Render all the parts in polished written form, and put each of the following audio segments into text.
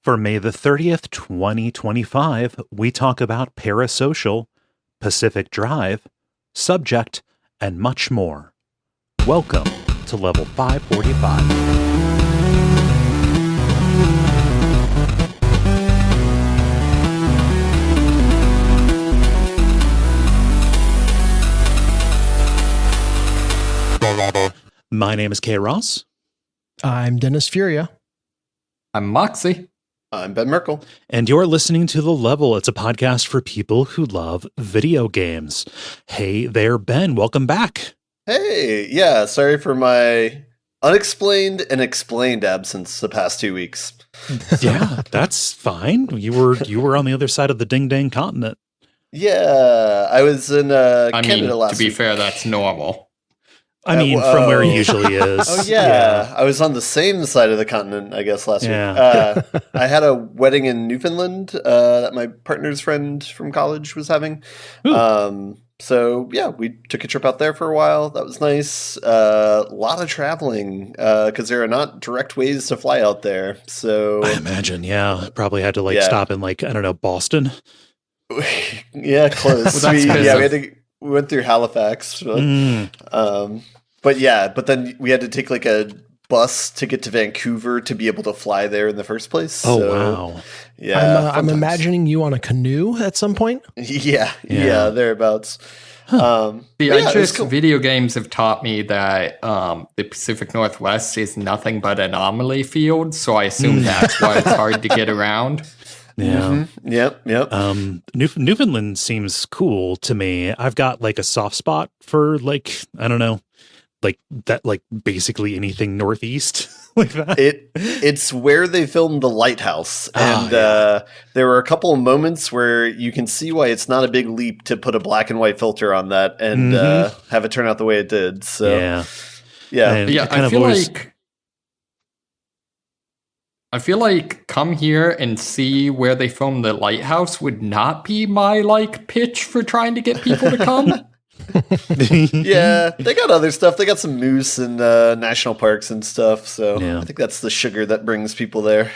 For May the 30th, 2025, we talk about Parasocial, Pacific Drive, Subject, and much more. Welcome to Level 545. My name is Kaye Ross. I'm Dennis Furia. I'm Moxie. I'm Ben Merkel. And you're listening to The Level. It's a podcast for people who love video games. Hey there, Ben. Welcome back. Hey, yeah, sorry for my unexplained and explained absence the past 2 weeks. Yeah, that's fine. You were on the other side of the ding-dang continent. Yeah, I was in Canada last week. To be fair, that's normal. I mean, from where he usually is. Oh, yeah. I was on the same side of the continent, I guess, last week. I had a wedding in Newfoundland that my partner's friend from college was having. So, yeah, we took a trip out there for a while. That was nice. A lot of traveling because there are not direct ways to fly out there. So I imagine, yeah. Probably had to stop in Boston. Yeah, close. Well, we went through Halifax. But then we had to take a bus to get to Vancouver to be able to fly there in the first place. Oh, wow. Yeah. I'm imagining you on a canoe at some point. Yeah, thereabouts. Video games have taught me that the Pacific Northwest is nothing but an anomaly field, so I assume that's why it's hard to get around. Yeah. Mm-hmm. Yep. Newfoundland seems cool to me. I've got a soft spot for basically anything northeast like that. It's where they filmed The Lighthouse, and there were a couple of moments where you can see why it's not a big leap to put a black and white filter on that and have it turn out the way it did. So I feel like come here and see where they filmed The Lighthouse would not be my pitch for trying to get people to come. Yeah, they got other stuff. They got some moose and national parks and stuff. So I think that's the sugar that brings people there.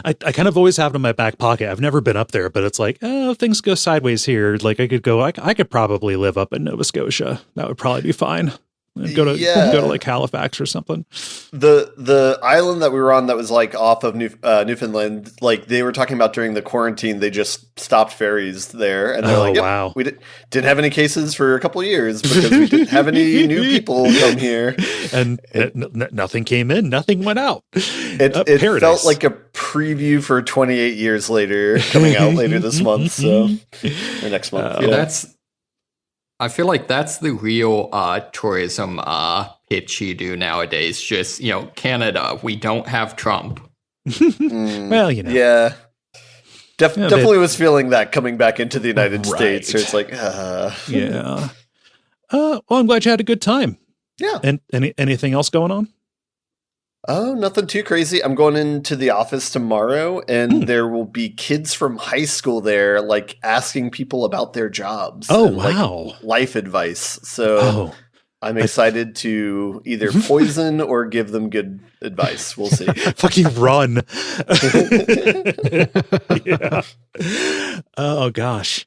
I kind of always have it in my back pocket. I've never been up there, but it's things go sideways here. I could probably live up in Nova Scotia. That would probably be fine. Go to Halifax or something. The island that we were on that was off of Newfoundland, they were talking about during the quarantine, they just stopped ferries there, and they're wow, we didn't have any cases for a couple of years because we didn't have any new people come here, and nothing came in, nothing went out. It felt like a preview for 28 years later coming out later this month, or next month. I feel like that's the real tourism pitch you do nowadays. Just, Canada, we don't have Trump. Well, Yeah. Definitely was feeling that coming back into the United States. Where it's Yeah. Well, I'm glad you had a good time. Yeah. And anything else going on? Oh, nothing too crazy. I'm going into the office tomorrow, and there will be kids from high school there, asking people about their jobs. Oh, and, wow. Life advice. So I'm excited to either poison or give them good advice. We'll see. Fucking run. Yeah. Oh, gosh.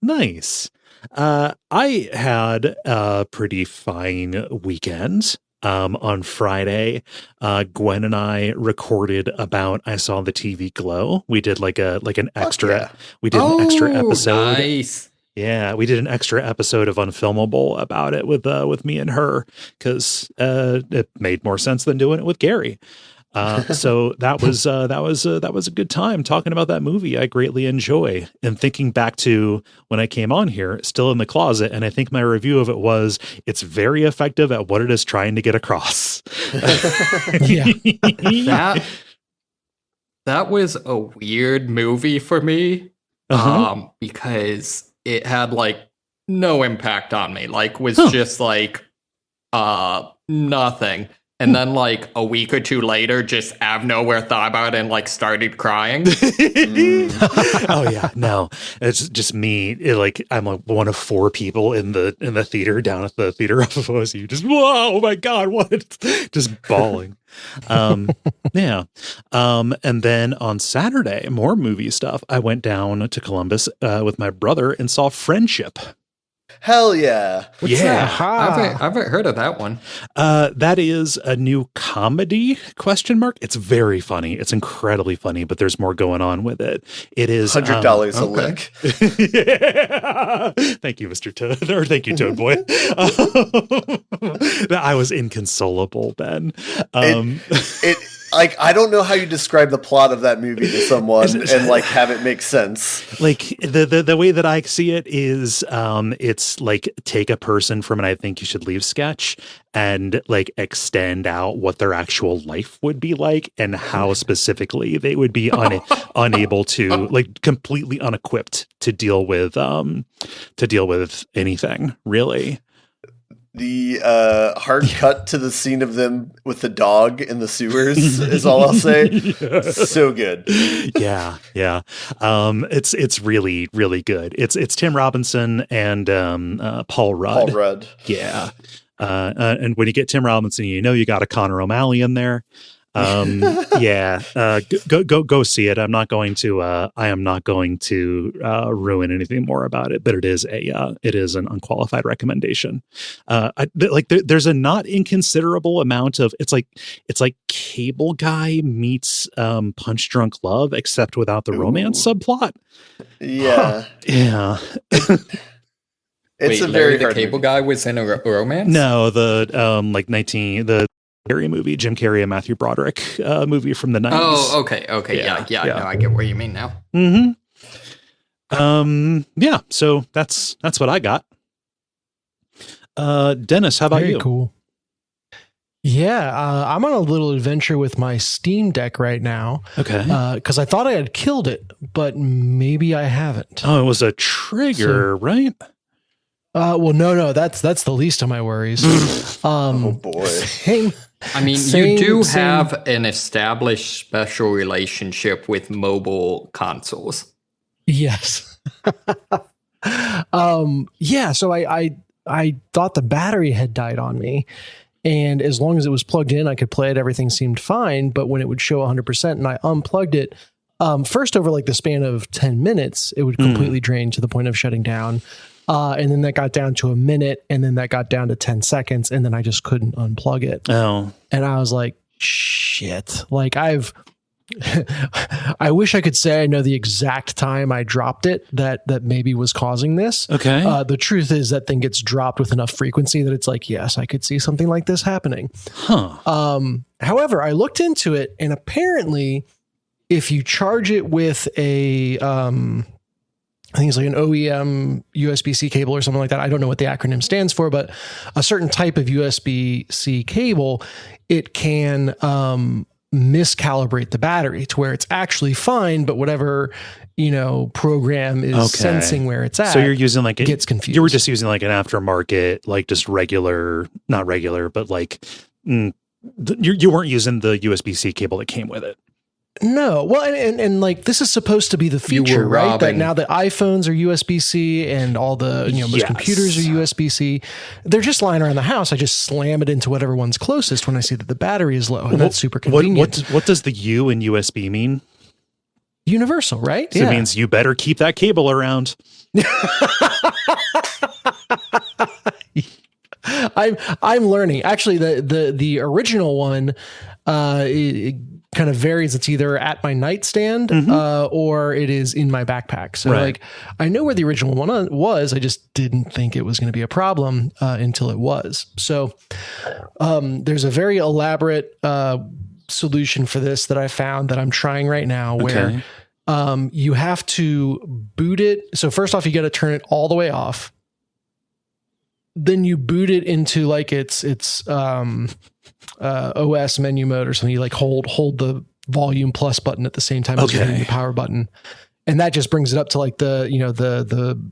Nice. I had a pretty fine weekend. On Friday, Gwen and I recorded about I Saw the TV Glow. We did an extra. We did an extra episode. Nice. Yeah, we did an extra episode of Unfilmable about it with me and her because it made more sense than doing it with Gary. So that was a good time talking about that movie. I greatly enjoy, and thinking back to when I came on here, still in the closet, and I think my review of it was it's very effective at what it is trying to get across. That was a weird movie for me, because it had no impact on me. Was just nothing. And then like a week or two later, just out of nowhere thought about it and like started crying. Oh yeah, no, it's just me. I'm like one of 4 people in the theater down at the theater off of OSU. Just whoa, oh my god, what? Just bawling. Yeah. And then on Saturday, more movie stuff. I went down to Columbus with my brother and saw Friendship. Hell yeah. What's that? I haven't heard of that one. That is a new comedy ? It's very funny. It's incredibly funny, but there's more going on with it. It is $100 a lick. Yeah. Thank you, Mr. Toad, or thank you, Toad Boy. I was inconsolable, Ben. Like, I don't know how you describe the plot of that movie to someone and like have it make sense. Like the way that I see it is, it's like take a person from an I Think You Should Leave sketch and like extend out what their actual life would be like and how specifically they would be unable to, like, completely unequipped to deal with anything, really. The hard cut to the scene of them with the dog in the sewers is all I'll say. Yeah. So good. Yeah. It's really, really good. It's Tim Robinson and Paul Rudd. Yeah. And when you get Tim Robinson, you got a Connor O'Malley in there. Yeah. Go see it. I am not going to ruin anything more about it, but it is an unqualified recommendation. There's a not inconsiderable amount of, it's like Cable Guy meets Punch Drunk Love, except without the romance subplot. Yeah. Yeah. It's a very the hard Cable movie. Guy was in a romance? No, the Carrey movie, Jim Carrey and Matthew Broderick movie from the 90s. Oh, okay. Yeah. No, I get what you mean now. Mm-hmm. Yeah, so that's what I got. Dennis, how about Very you? Cool. Yeah, I'm on a little adventure with my Steam Deck right now. Okay. Because I thought I had killed it, but maybe I haven't. Oh, it was a trigger, right? Well, no, that's the least of my worries. Oh boy. I mean, you do have an established special relationship with mobile consoles. Yes. Yeah, so I thought the battery had died on me. And as long as it was plugged in, I could play it. Everything seemed fine. But when it would show 100% and I unplugged it, first over like the span of 10 minutes, it would completely drain to the point of shutting down. And then that got down to a minute, and then that got down to 10 seconds, and then I just couldn't unplug it. Oh. And I was like, shit. Like I wish I could say I know the exact time I dropped it that maybe was causing this. Okay. The truth is that thing gets dropped with enough frequency that it's like, yes, I could see something like this happening. Huh. However, I looked into it, and apparently if you charge it with a, I think it's like an OEM USB-C cable or something like that. I don't know what the acronym stands for, but a certain type of USB-C cable, it can miscalibrate the battery to where it's actually fine, but whatever, program is sensing where it's at. So you're using like gets confused. You were just using like an aftermarket, like just regular, not regular, but like you weren't using the USB-C cable that came with it. No, well, and like this is supposed to be the feature, right? That now that iPhones are USB-C and all the most computers are USB-C, they're just lying around the house. I just slam it into whatever one's closest when I see that the battery is low, and that's super convenient. What does the U in USB mean? Universal, right? So it means you better keep that cable around. I'm learning. Actually, the original one, it kind of varies. It's either at my nightstand or it is in my backpack. So like I know where the original one was. I just didn't think it was going to be a problem until it was. So there's a very elaborate solution for this that I found that I'm trying right now where you have to boot it. So first off, you got to turn it all the way off. Then you boot it into like its OS menu mode or something. You like hold the volume plus button at the same time as you're hitting the power button. And that just brings it up to like the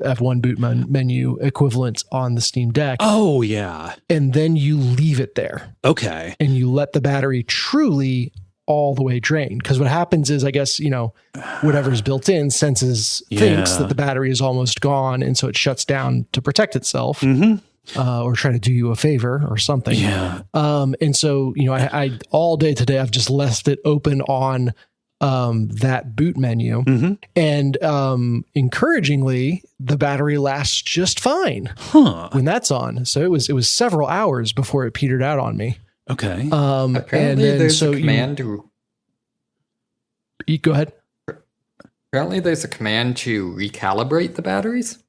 F1 boot menu equivalent on the Steam Deck. Oh, yeah. And then you leave it there. Okay. And you let the battery truly all the way drain. Because what happens is, I guess, whatever's built in thinks that the battery is almost gone. And so it shuts down to protect itself. Or try to do you a favor or something. Yeah. And so, I all day today, I've just left it open on that boot menu, and encouragingly, the battery lasts just fine when that's on. So it was several hours before it petered out on me. Okay. Apparently, and then, there's so a command to. Go ahead. Apparently, there's a command to recalibrate the batteries.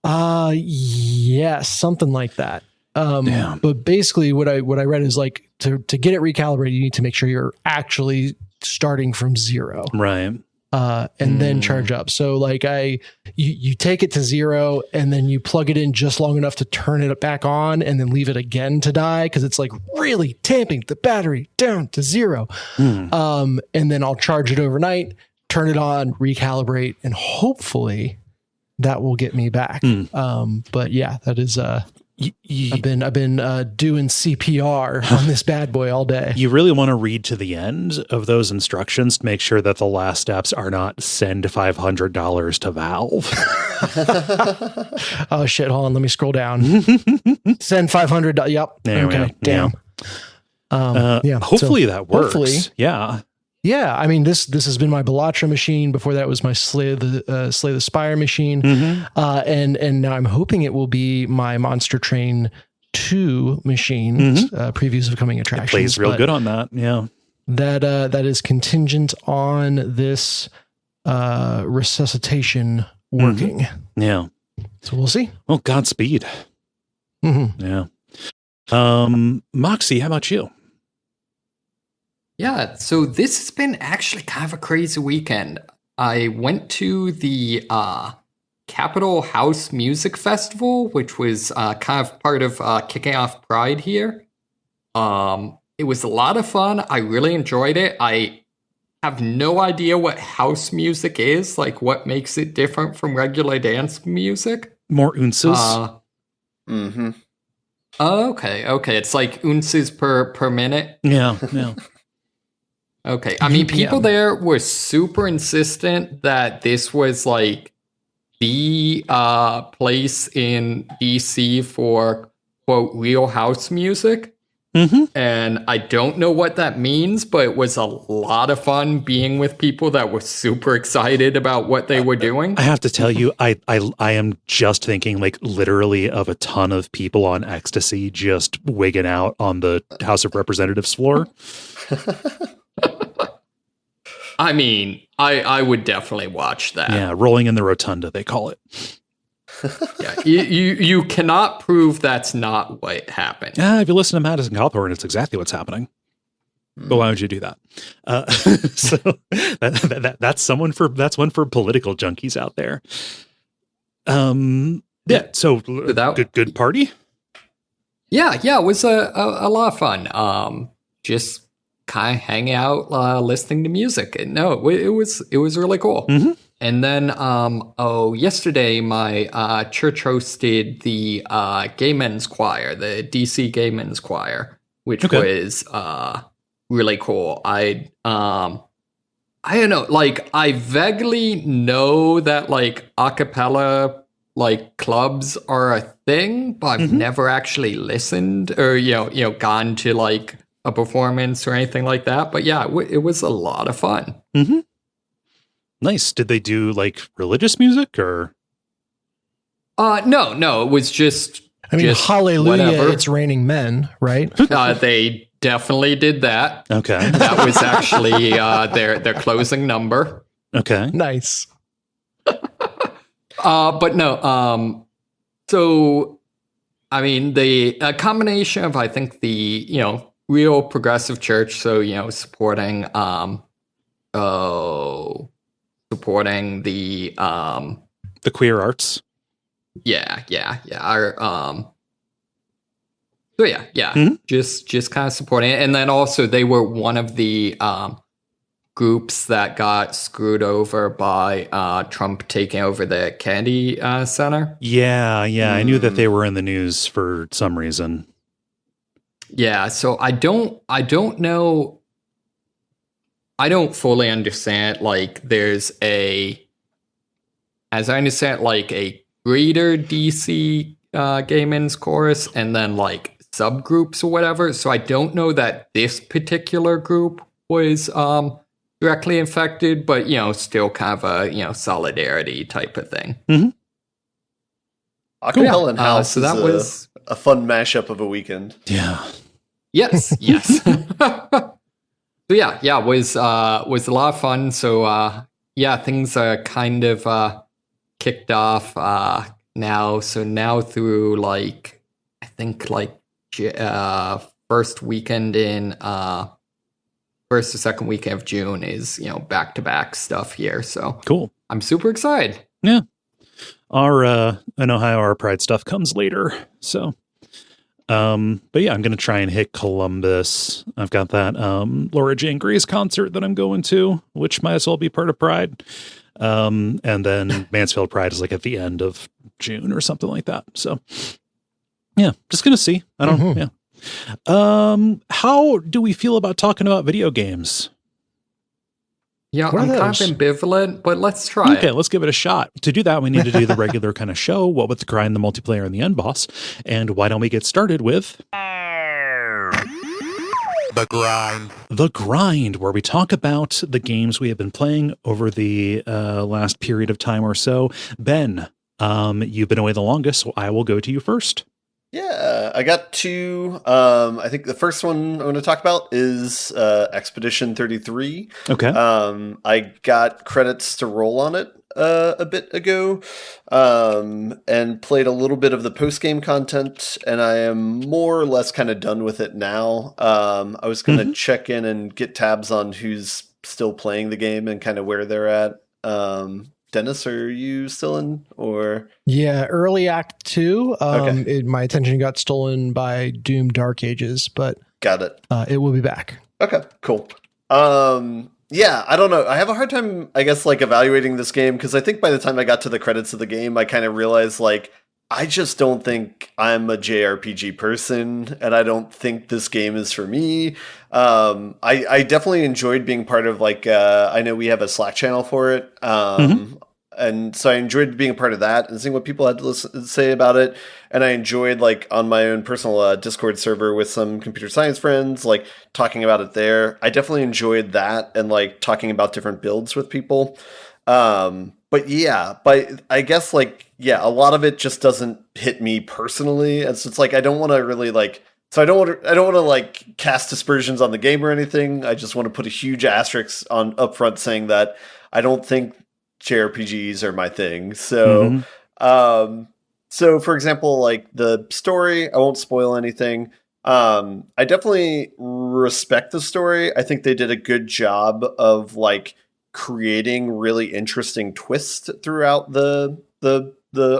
Yes, something like that. But basically what I read is like to get it recalibrated, you need to make sure you're actually starting from zero. Right. And then charge up. So like you take it to zero and then you plug it in just long enough to turn it back on and then leave it again to die. Cause it's like really tamping the battery down to zero. And then I'll charge it overnight, turn it on, recalibrate, and hopefully that will get me back. But yeah, that is, I've been doing CPR on this bad boy all day. You really want to read to the end of those instructions to make sure that the last steps are not send $500 to Valve. Oh shit. Hold on. Let me scroll down. Send 500. Yep. There okay. Damn. Yeah. Hopefully that works. Hopefully. Yeah. Yeah, I mean this has been my Balatra machine. Before that was my Slay the Spire machine, and now I'm hoping it will be my Monster Train 2 machine. Previews of coming attractions. It plays real good on that. Yeah, that is contingent on this resuscitation working. Yeah, so we'll see. Well, Godspeed. Yeah. Moxie, how about you? Yeah, so this has been actually kind of a crazy weekend. I went to the Capitol House Music Festival, which was kind of part of kicking off Pride here. It was a lot of fun. I really enjoyed it. I have no idea what house music is, like what makes it different from regular dance music. More ounces. Okay. It's like ounces per minute. Yeah. Okay. I mean, people there were super insistent that this was like the place in DC for, quote, real house music. And I don't know what that means, but it was a lot of fun being with people that were super excited about what they were doing. I have to tell you, I am just thinking like literally of a ton of people on ecstasy just wigging out on the House of Representatives floor. I mean, I would definitely watch that. Yeah, rolling in the rotunda, they call it. Yeah, you cannot prove that's not what happened. Yeah, if you listen to Madison Cawthorn, it's exactly what's happening. But why would you do that? So that's one for political junkies out there. Yeah. So good party. Yeah. It was a lot of fun. Just kind of hanging out, listening to music. No, it was really cool. And then, yesterday my church hosted the Gay Men's Choir, the DC Gay Men's Choir, which was really cool. I don't know, like I vaguely know that like a cappella like clubs are a thing, but I've never actually listened or gone to like a performance or anything like that. But yeah, it was a lot of fun. Nice. Did they do like religious music or? No, it was just. I mean, just hallelujah, whatever. It's raining men, right? They definitely did that. Okay. That was actually their closing number. Okay. Nice. But no, so I mean the combination of I think the real progressive church, so supporting the queer arts. Yeah. Our so yeah. Just kind of supporting it, and then also they were one of the groups that got screwed over by Trump taking over the Kennedy Center. Yeah, I knew that they were in the news for some reason. Yeah, so I don't know. I don't fully understand. Like, there's as I understand, like a greater DC gay men's chorus, and then like subgroups or whatever. So I don't know that this particular group was directly infected, but still kind of a solidarity type of thing. Mm-hmm. Acapella and House so that was a fun mashup of a weekend. Yeah. Yes. So yeah, it was a lot of fun. So things are kind of kicked off now. So now through like I think like first or second weekend of June is back-to-back stuff here. So cool. I'm super excited. Yeah. I know how our Pride stuff comes later. So but yeah, I'm going to try and hit Columbus. I've got that Laura Jane Grace concert that I'm going to, which might as well be part of Pride. And then Mansfield Pride is like at the end of June or something like that. So yeah, just going to see. I don't, yeah. How do we feel about talking about video games? Yeah, I'm kind of ambivalent, but let's try. Okay, let's give it a shot. To do that, we need to do the regular kind of show, what with the grind, the multiplayer, and the end boss. And why don't we get started with The Grind. The Grind, where we talk about the games we have been playing over the last period of time or so. Ben, you've been away the longest, so I will go to you first. Yeah, I got two. I think the first one I'm going to talk about is Expedition 33. Okay. I got credits to roll on it a bit ago, and played a little bit of the post-game content, and I am more or less kind of done with it now. I was going to check in and get tabs on who's still playing the game and kind of where they're at. Dennis, are you still in, or? Yeah, early Act 2. Okay. My attention got stolen by Doom Dark Ages, but got it. It will be back. Okay, cool. Yeah, I don't know. I have a hard time, I guess, like evaluating this game because I think by the time I got to the credits of the game, I kind of realized like I just don't think I'm a JRPG person, and I don't think this game is for me. I definitely enjoyed being part of like I know we have a Slack channel for it. And so I enjoyed being a part of that and seeing what people had to say about it. And I enjoyed like on my own personal Discord server with some computer science friends, like talking about it there. I definitely enjoyed that and like talking about different builds with people. But yeah, but I guess like, yeah, a lot of it just doesn't hit me personally. And so it's like, I don't want to really like, so I don't want to like cast aspersions on the game or anything. I just want to put a huge asterisk on upfront saying that I don't think JRPGs are my thing. So, so for example, like the story, I won't spoil anything. I definitely respect the story. I think they did a good job of like creating really interesting twists throughout the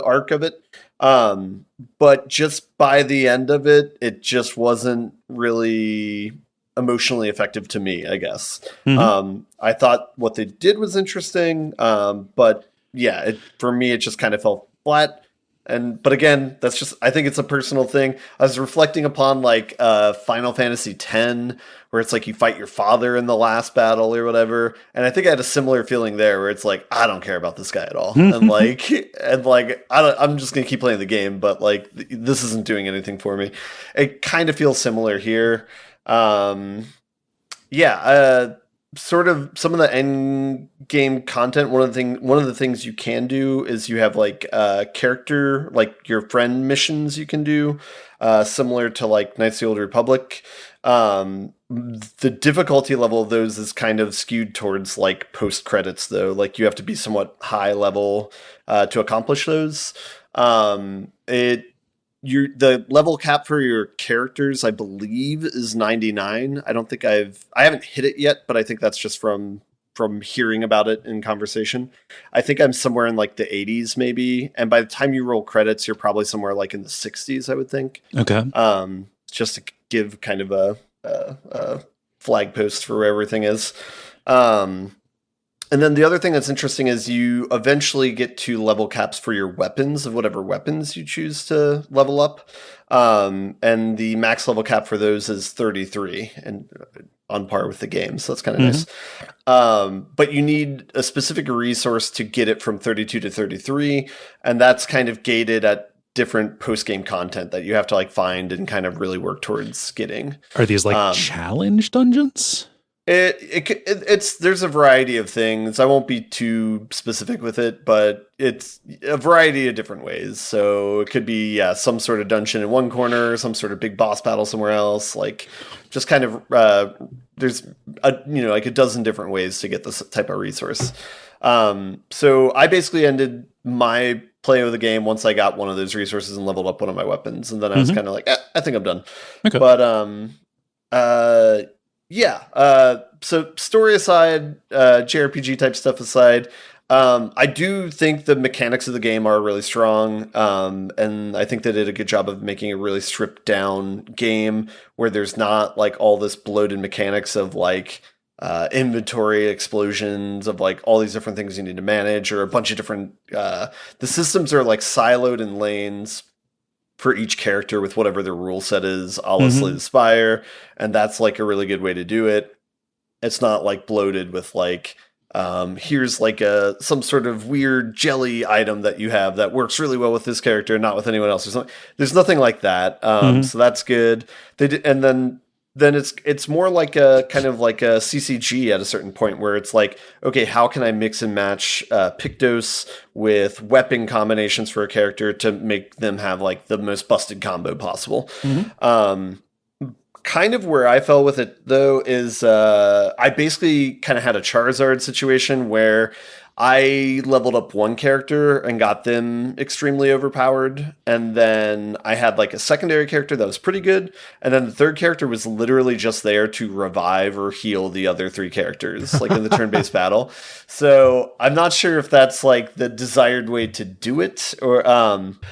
arc of it. But just by the end of it, it just wasn't really emotionally effective to me, I guess. I thought what they did was interesting, but yeah, for me, it just kind of fell flat. But again, that's just, I think it's a personal thing. I was reflecting upon like Final Fantasy X, where it's like you fight your father in the last battle or whatever. And I think I had a similar feeling there where it's like, I don't care about this guy at all. I'm just going to keep playing the game, but like, this isn't doing anything for me. It kind of feels similar here. Sort of some of the end game content. One of the things you can do is you have like character, like your friend missions you can do, similar to like Knights of the Old Republic. The difficulty level of those is kind of skewed towards like post credits though. Like you have to be somewhat high level to accomplish those. The level cap for your characters, I believe, is 99. I haven't hit it yet, but I think that's just from hearing about it in conversation. I think I'm somewhere in like the 80s maybe, and by the time you roll credits, you're probably somewhere like in the 60s, I would think. Okay. Just to give kind of a flag post for where everything is. And then the other thing that's interesting is you eventually get to level caps for your weapons of whatever weapons you choose to level up. And the max level cap for those is 33 and on par with the game. So that's kind of nice. But you need a specific resource to get it from 32 to 33. And that's kind of gated at different post-game content that you have to like find and kind of really work towards getting. Are these like challenge dungeons? It's there's a variety of things. I won't be too specific with it, but it's a variety of different ways. So it could be some sort of dungeon in one corner, some sort of big boss battle somewhere else. Like just kind of there's like a dozen different ways to get this type of resource. So I basically ended my play of the game once I got one of those resources and leveled up one of my weapons, and then I was kind of like, I think I'm done. Okay. But so story aside, JRPG type stuff aside, I do think the mechanics of the game are really strong, and I think they did a good job of making a really stripped down game where there's not like all this bloated mechanics of like inventory explosions of like all these different things you need to manage, or a bunch of different the systems are like siloed in lanes for each character with whatever their rule set is, a la Slay the Spire, and that's like a really good way to do it. It's not like bloated with like here's like some sort of weird jelly item that you have that works really well with this character and not with anyone else. There's nothing like that. So that's good. And then it's more like a kind of like a CCG at a certain point where it's like, okay, how can I mix and match Pictos with weapon combinations for a character to make them have like the most busted combo possible? Kind of where I fell with it though is I basically kind of had a Charizard situation where I leveled up one character and got them extremely overpowered, and then I had like a secondary character that was pretty good, and then the third character was literally just there to revive or heal the other three characters, like in the turn-based battle. So I'm not sure if that's like the desired way to do it, or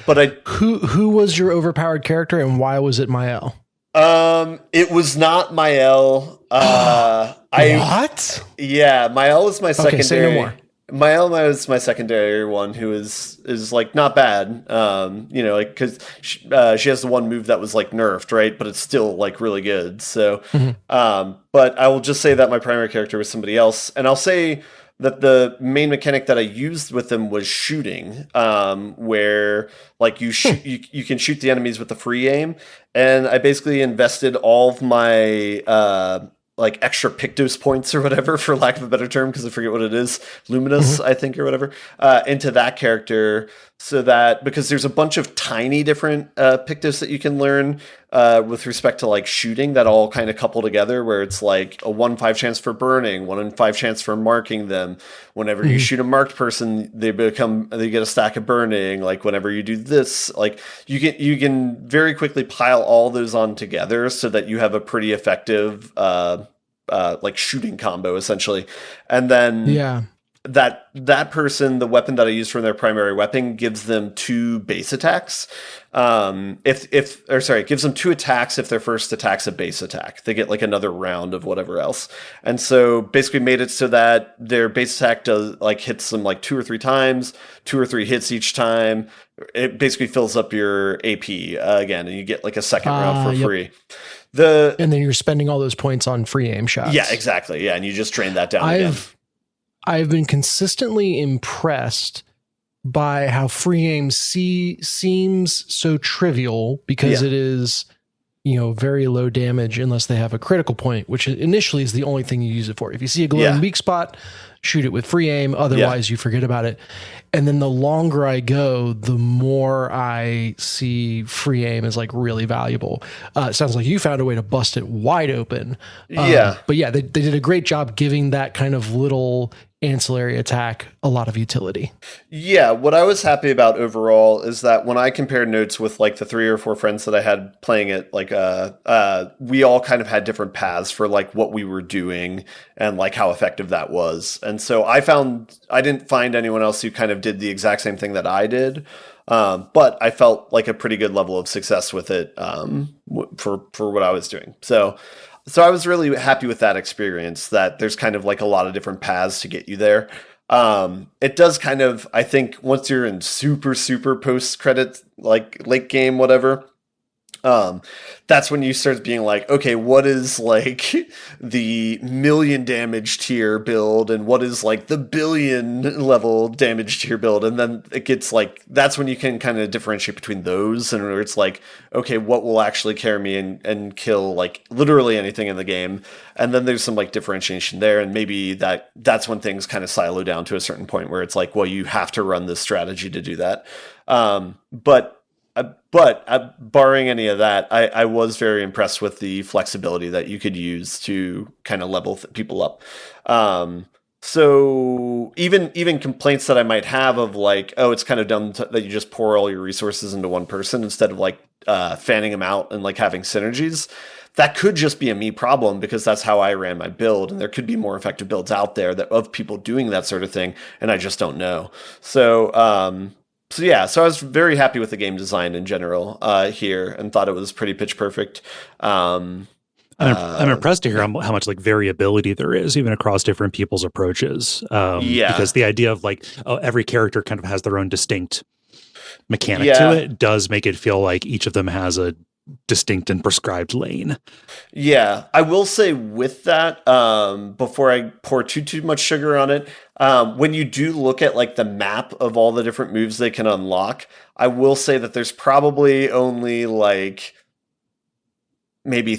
but who was your overpowered character and why was it Mael? It was not Mael. What? Yeah, Mael was my secondary. Okay, say no more. Mael was my secondary one, who is like not bad, like because she has the one move that was like nerfed, right? But it's still like really good. So, but I will just say that my primary character was somebody else, and I'll say that the main mechanic that I used with them was shooting, where like you shoot, you can shoot the enemies with the free aim, and I basically invested all of my like extra Pictos points or whatever, for lack of a better term, because I forget what it is, Luminous, I think, or whatever, into that character, so that, because there's a bunch of tiny different Pictos that you can learn with respect to like shooting that all kind of couple together, where it's like a 1 in 5 chance for burning, 1 in 5 chance for marking them. Whenever you shoot a marked person, they get a stack of burning. Like whenever you do this, like you can very quickly pile all those on together so that you have a pretty effective like shooting combo essentially. And then that person, the weapon that I use for their primary weapon, gives them 2 base attacks. It gives them 2 attacks if their first attack's a base attack. They get like another round of whatever else. And so basically made it so that their base attack hits them like 2 or 3 times, 2 or 3 hits each time. It basically fills up your AP again, and you get like a second round for free. And then you're spending all those points on free aim shots. Yeah, exactly. Yeah, and you just drain that down again. I've been consistently impressed by how free aim seems so trivial, because it is, very low damage unless they have a critical point, which initially is the only thing you use it for. If you see a glowing weak spot, shoot it with free aim. Otherwise, you forget about it. And then the longer I go, the more I see free aim as like really valuable. It sounds like you found a way to bust it wide open. But yeah, they did a great job giving that kind of little ancillary attack a lot of utility. Yeah, what I was happy about overall is that when I compared notes with like the 3 or 4 friends that I had playing it, like we all kind of had different paths for like what we were doing and like how effective that was. And so I didn't find anyone else who kind of did the exact same thing that I did. But I felt like a pretty good level of success with it for what I was doing. So So I was really happy with that experience, that there's kind of like a lot of different paths to get you there. It does kind of, I think once you're in super post credit, like late game, whatever, that's when you start being like, okay, what is like the million damage tier build and what is like the billion level damage tier build? And then it gets like, that's when you can kind of differentiate between those, and where it's like, okay, what will actually carry me and kill like literally anything in the game? And then there's some like differentiation there, and maybe that's when things kind of silo down to a certain point where it's like, well, you have to run this strategy to do that. But barring any of that, I was very impressed with the flexibility that you could use to kind of level people up. So even complaints that I might have of like, oh, it's kind of dumb that you just pour all your resources into one person instead of like fanning them out and like having synergies. That could just be a me problem, because that's how I ran my build, and there could be more effective builds out there that of people doing that sort of thing, and I just don't know. So I was very happy with the game design in general here, and thought it was pretty pitch perfect. I'm impressed to hear how much like variability there is even across different people's approaches. Because the idea of like, oh, every character kind of has their own distinct mechanic to it does make it feel like each of them has a distinct and prescribed lane. Yeah, I will say with that, before I pour too much sugar on it, when you do look at like the map of all the different moves they can unlock, I will say that there's probably only like maybe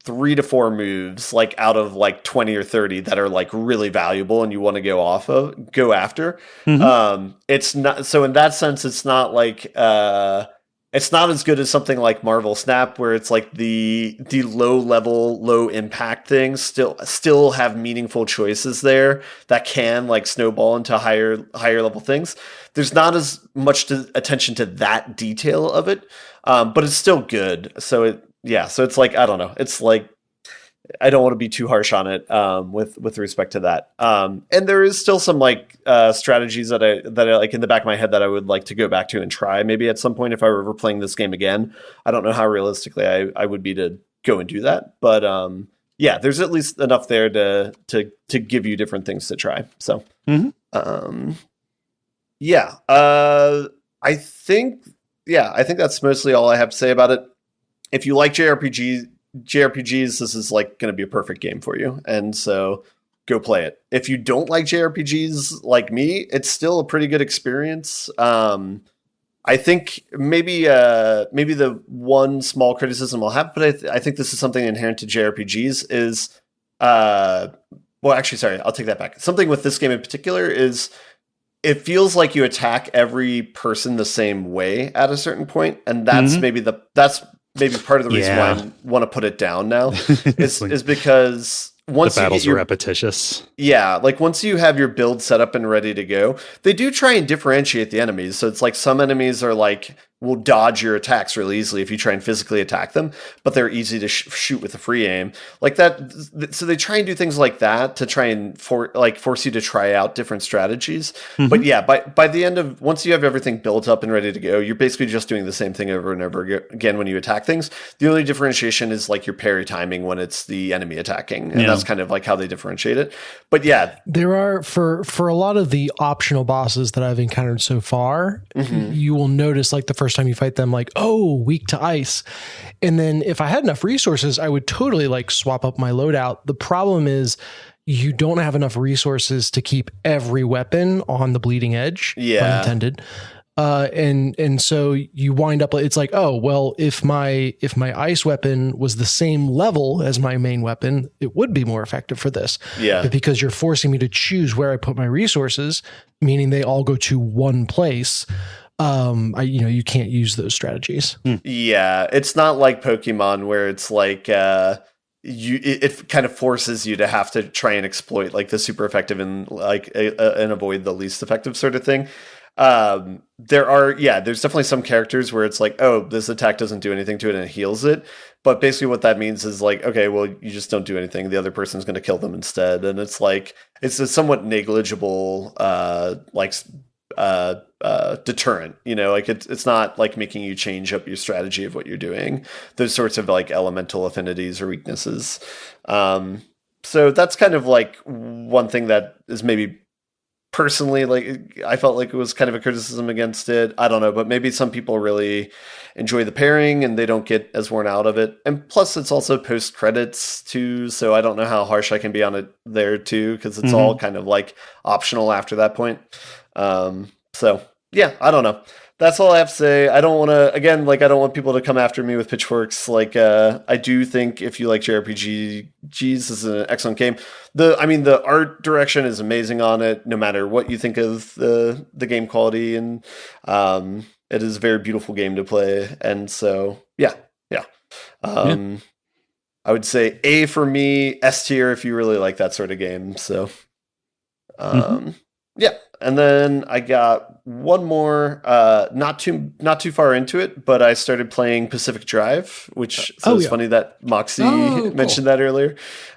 3 to 4 moves like out of like 20 or 30 that are like really valuable and you want to go after. Mm-hmm. It's not, so in that sense, it's not like it's not as good as something like Marvel Snap, where it's like the low level, low impact things still have meaningful choices there that can like snowball into higher level things. There's not as much attention to that detail of it, but it's still good. So it's like, I don't know. It's like, I don't want to be too harsh on it with respect to that. And there is still some like strategies that I like in the back of my head that I would like to go back to and try maybe at some point if I were ever playing this game again. I don't know how realistically I would be to go and do that, but there's at least enough there to give you different things to try. So I think that's mostly all I have to say about it. If you like JRPGs, this is like going to be a perfect game for you. And so go play it. If you don't like JRPGs like me, it's still a pretty good experience. I think maybe the one small criticism I'll have, but I think this is something inherent to JRPGs is, I'll take that back. Something with this game in particular is it feels like you attack every person the same way at a certain point. And that's maybe part of the reason why I want to put it down now is because once the battles are repetitious. Yeah, like once you have your build set up and ready to go, they do try and differentiate the enemies. So it's like some enemies are like will dodge your attacks really easily if you try and physically attack them, but they're easy to shoot with a free aim like that. So they try and do things like that to try and force you to try out different strategies. But yeah, by the end of once you have everything built up and ready to go, you're basically just doing the same thing over and over again when you attack things. The only differentiation is like your parry timing when it's the enemy attacking, and that's kind of like how they differentiate it. But yeah, there are for a lot of the optional bosses that I've encountered so far, you will notice like the first time you fight them, like, oh, weak to ice. And then if I had enough resources, I would totally like swap up my loadout. The problem is you don't have enough resources to keep every weapon on the bleeding edge, pun intended. And so you wind up, it's like, oh, well, if my ice weapon was the same level as my main weapon, it would be more effective for this. Yeah. But because you're forcing me to choose where I put my resources, meaning they all go to one place, you can't use those strategies. Yeah. It's not like Pokemon where it's like, it kind of forces you to have to try and exploit like the super effective and like and avoid the least effective sort of thing. There's definitely some characters where it's like, oh, this attack doesn't do anything to it and it heals it. But basically what that means is like, okay, well, you just don't do anything. The other person's going to kill them instead. And it's like, it's a somewhat negligible, deterrent. Like it's not like making you change up your strategy of what you're doing. Those sorts of like elemental affinities or weaknesses. So that's kind of like one thing that is maybe personally, like, I felt like it was kind of a criticism against it. I don't know, but maybe some people really enjoy the pairing and they don't get as worn out of it. And plus it's also post credits too. So I don't know how harsh I can be on it there too, because it's all kind of like optional after that point. So yeah, I don't know. That's all I have to say. I don't want to, again, like, I don't want people to come after me with pitchforks. Like, I do think if you like JRPGs, this is an excellent game. The art direction is amazing on it, no matter what you think of the game quality. And it is a very beautiful game to play. And so, yeah. I would say A for me, S tier if you really like that sort of game. So, yeah. And then I got one more, not too far into it, but I started playing Pacific Drive, which it's funny that Moxie mentioned that earlier.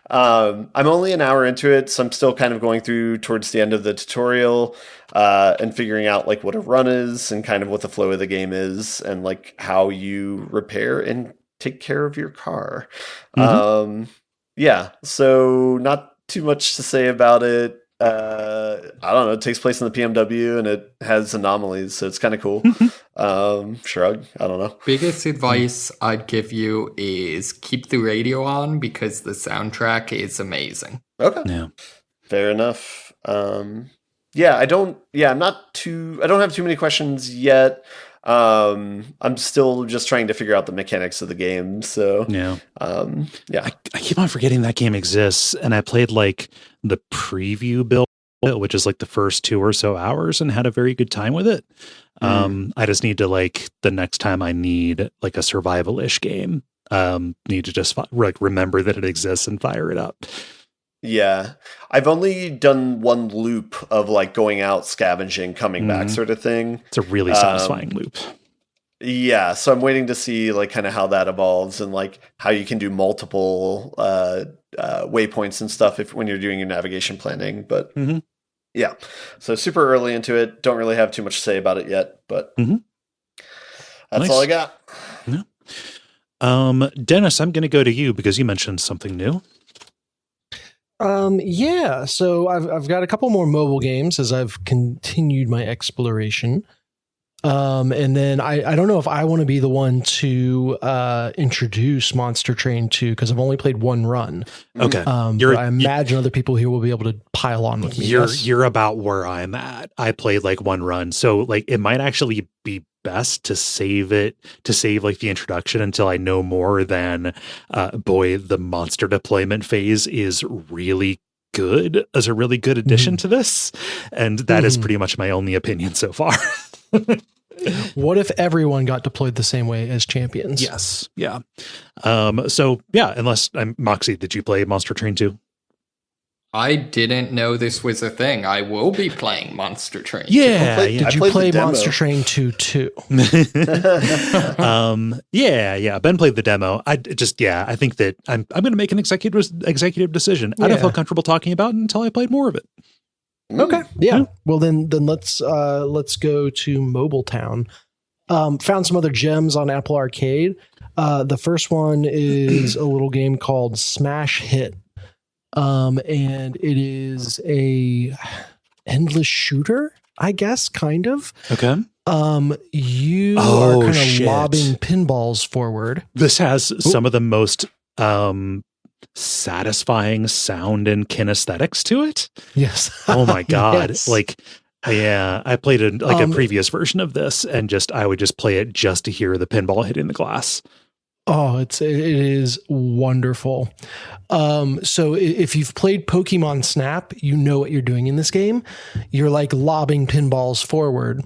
I'm only an hour into it, so I'm still kind of going through towards the end of the tutorial and figuring out like what a run is and kind of what the flow of the game is and like how you repair and take care of your car. Yeah, so not too much to say about it. I don't know. It takes place in the PMW and it has anomalies, so it's kind of cool. Shrug. I don't know. Biggest advice I'd give you is keep the radio on because the soundtrack is amazing. Okay. Yeah. Fair enough. I don't have too many questions yet. I'm still just trying to figure out the mechanics of the game. So I keep on forgetting that game exists, and I played like the preview build, which is like the first 2 or so hours, and had a very good time with it. I just need to, like, the next time I need like a survival-ish game, need to just remember that it exists and fire it up. Yeah, I've only done one loop of like going out, scavenging, coming back sort of thing. It's a really satisfying loop. Yeah, so I'm waiting to see like kind of how that evolves and like how you can do multiple waypoints and stuff when you're doing your navigation planning. But yeah, so super early into it. Don't really have too much to say about it yet, but that's all I got. Yeah. Dennis, I'm going to go to you because you mentioned something new. So I've got a couple more mobile games as I've continued my exploration. And then I don't know if I want to be the one to introduce Monster Train 2 because I've only played one run. Okay. But I imagine other people here will be able to pile on with me. You're about where I'm at. I played like one run. So like it might actually be best to save like the introduction until I know more than the monster deployment phase is really good as a really good addition to this. And that is pretty much my only opinion so far. What if everyone got deployed the same way as champions? Yes. Yeah. Unless Moxie, did you play Monster Train 2? I didn't know this was a thing. I will be playing Monster Train 2. Did you play Monster Train 2 too? Yeah. Ben played the demo. I think that I'm going to make an executive decision. I don't feel comfortable talking about it until I played more of it. Okay. Yeah. Well, then let's go to Mobile Town. Found some other gems on Apple Arcade. The first one is a little game called Smash Hit. And it is a endless shooter, I guess, kind of. Okay. You are kind of lobbing pinballs forward. This has some of the most satisfying sound and kinesthetics to it. Yes. Oh my God. Yes. I played a previous version of this and I would just play it just to hear the pinball hitting the glass. Oh, it is wonderful. So if you've played Pokemon Snap, you know what you're doing in this game. You're like lobbing pinballs forward.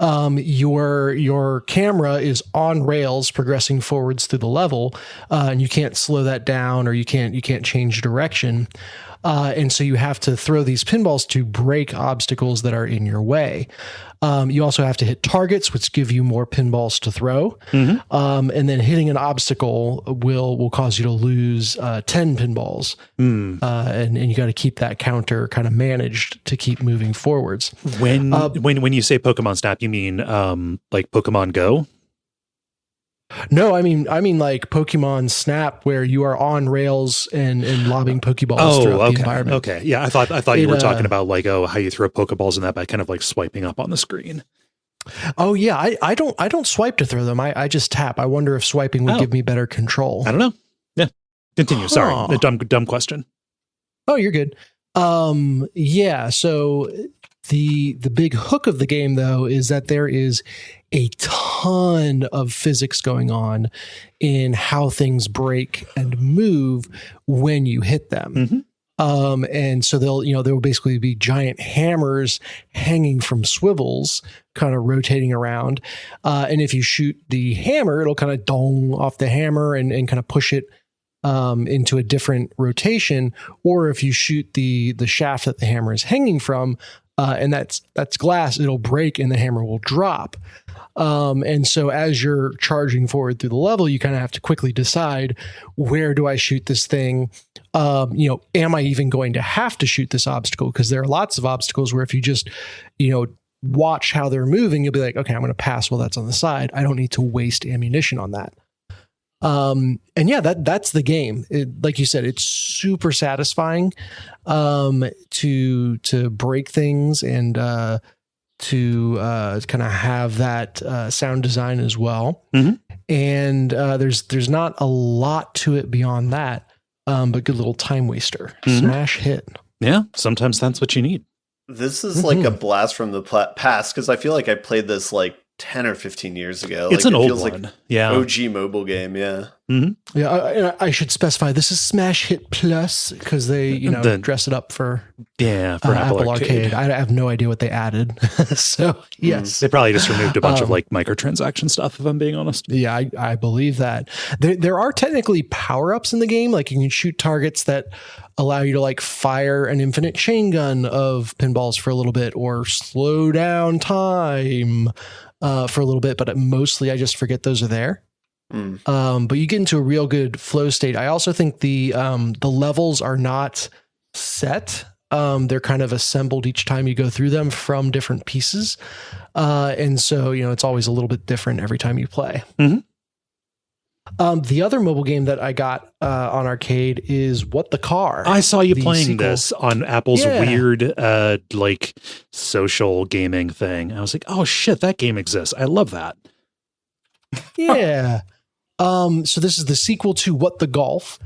Your camera is on rails progressing forwards through the level, and you can't slow that down or you can't change direction. And so you have to throw these pinballs to break obstacles that are in your way. You also have to hit targets, which give you more pinballs to throw. And then hitting an obstacle will cause you to lose 10 pinballs. And you got to keep that counter kind of managed to keep moving forwards. When you say Pokemon Snap, you mean like Pokemon Go? No, I mean like Pokemon Snap, where you are on rails and lobbing Pokeballs throughout the environment. Okay, yeah, I thought you were talking about like how you throw Pokeballs in that by kind of like swiping up on the screen. Oh yeah, I don't swipe to throw them. I just tap. I wonder if swiping would give me better control. I don't know. Yeah, continue. Sorry, a dumb question. Oh, you're good. Yeah. So the big hook of the game, though, is that there is a ton of physics going on in how things break and move when you hit them. And so there will basically be giant hammers hanging from swivels, kind of rotating around. And if you shoot the hammer, it'll kind of dong off the hammer and kind of push it into a different rotation. Or if you shoot the shaft that the hammer is hanging from, and that's glass, it'll break and the hammer will drop. And so as you're charging forward through the level, you kind of have to quickly decide, where do I shoot this thing? Am I even going to have to shoot this obstacle? Because there are lots of obstacles where if you just, watch how they're moving, you'll be like, okay, I'm going to pass while that's on the side. I don't need to waste ammunition on that. And yeah, that's the game. Like you said, it's super satisfying, to break things and, to kind of have that sound design as well. And there's not a lot to it beyond that, but good little time waster. Smash hit. Yeah, sometimes that's what you need. This is like a blast from the past, because I feel like I played this like 10 or 15 years ago. It's like, an it old one. Yeah. OG mobile game. Yeah. Yeah. I should specify this is Smash Hit Plus, because they, dress it up for Apple Arcade. I have no idea what they added. So yes, they probably just removed a bunch of like microtransaction stuff, if I'm being honest. Yeah, I believe that. There are technically power-ups in the game. Like you can shoot targets that allow you to like fire an infinite chain gun of pinballs for a little bit, or slow down time for a little bit, but mostly I just forget those are there. But you get into a real good flow state. I also think the levels are not set. They're kind of assembled each time you go through them from different pieces. And so, it's always a little bit different every time you play. The other mobile game that I got on arcade is What the Car. I saw you playing this on Apple's weird like social gaming thing. I was like, oh shit, that game exists. I love that. Yeah. So this is the sequel to What the Golf,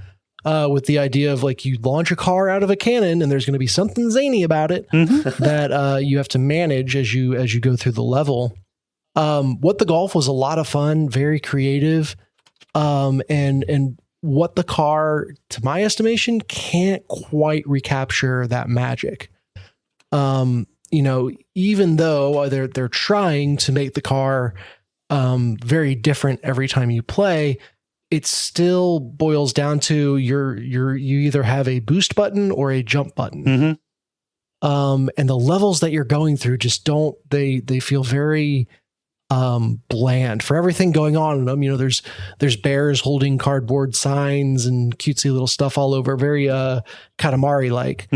with the idea of like you launch a car out of a cannon and there's going to be something zany about it that you have to manage as you go through the level. What the Golf was a lot of fun, very creative. And What the Car, to my estimation, can't quite recapture that magic. Even though they're trying to make the car very different every time you play, it still boils down to you either have a boost button or a jump button. And the levels that you're going through just they feel very bland for everything going on in them. There's bears holding cardboard signs and cutesy little stuff all over, very Katamari like.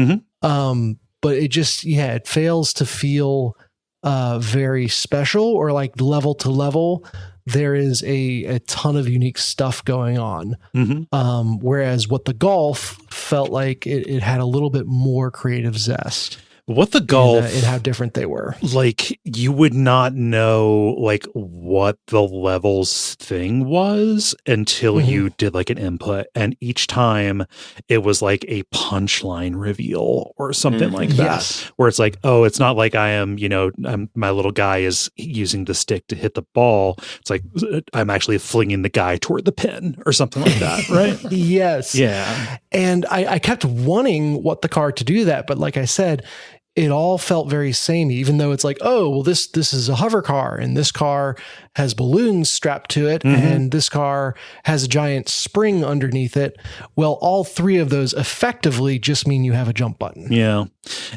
But it just it fails to feel very special, or like level to level there is a ton of unique stuff going on. Whereas What the Golf felt like it had a little bit more creative zest. What the Golf and how different they were. Like you would not know like what the levels thing was until you did like an input, and each time it was like a punchline reveal or something like that, where it's like, oh, it's not like I am, my little guy is using the stick to hit the ball. It's like I'm actually flinging the guy toward the pin or something like that, right? Yes. Yeah. And I kept wanting What the Car to do that, but like I said, it all felt very samey, even though it's like, oh, well, this is a hover car, and this car has balloons strapped to it, and this car has a giant spring underneath it. Well, all three of those effectively just mean you have a jump button. Yeah.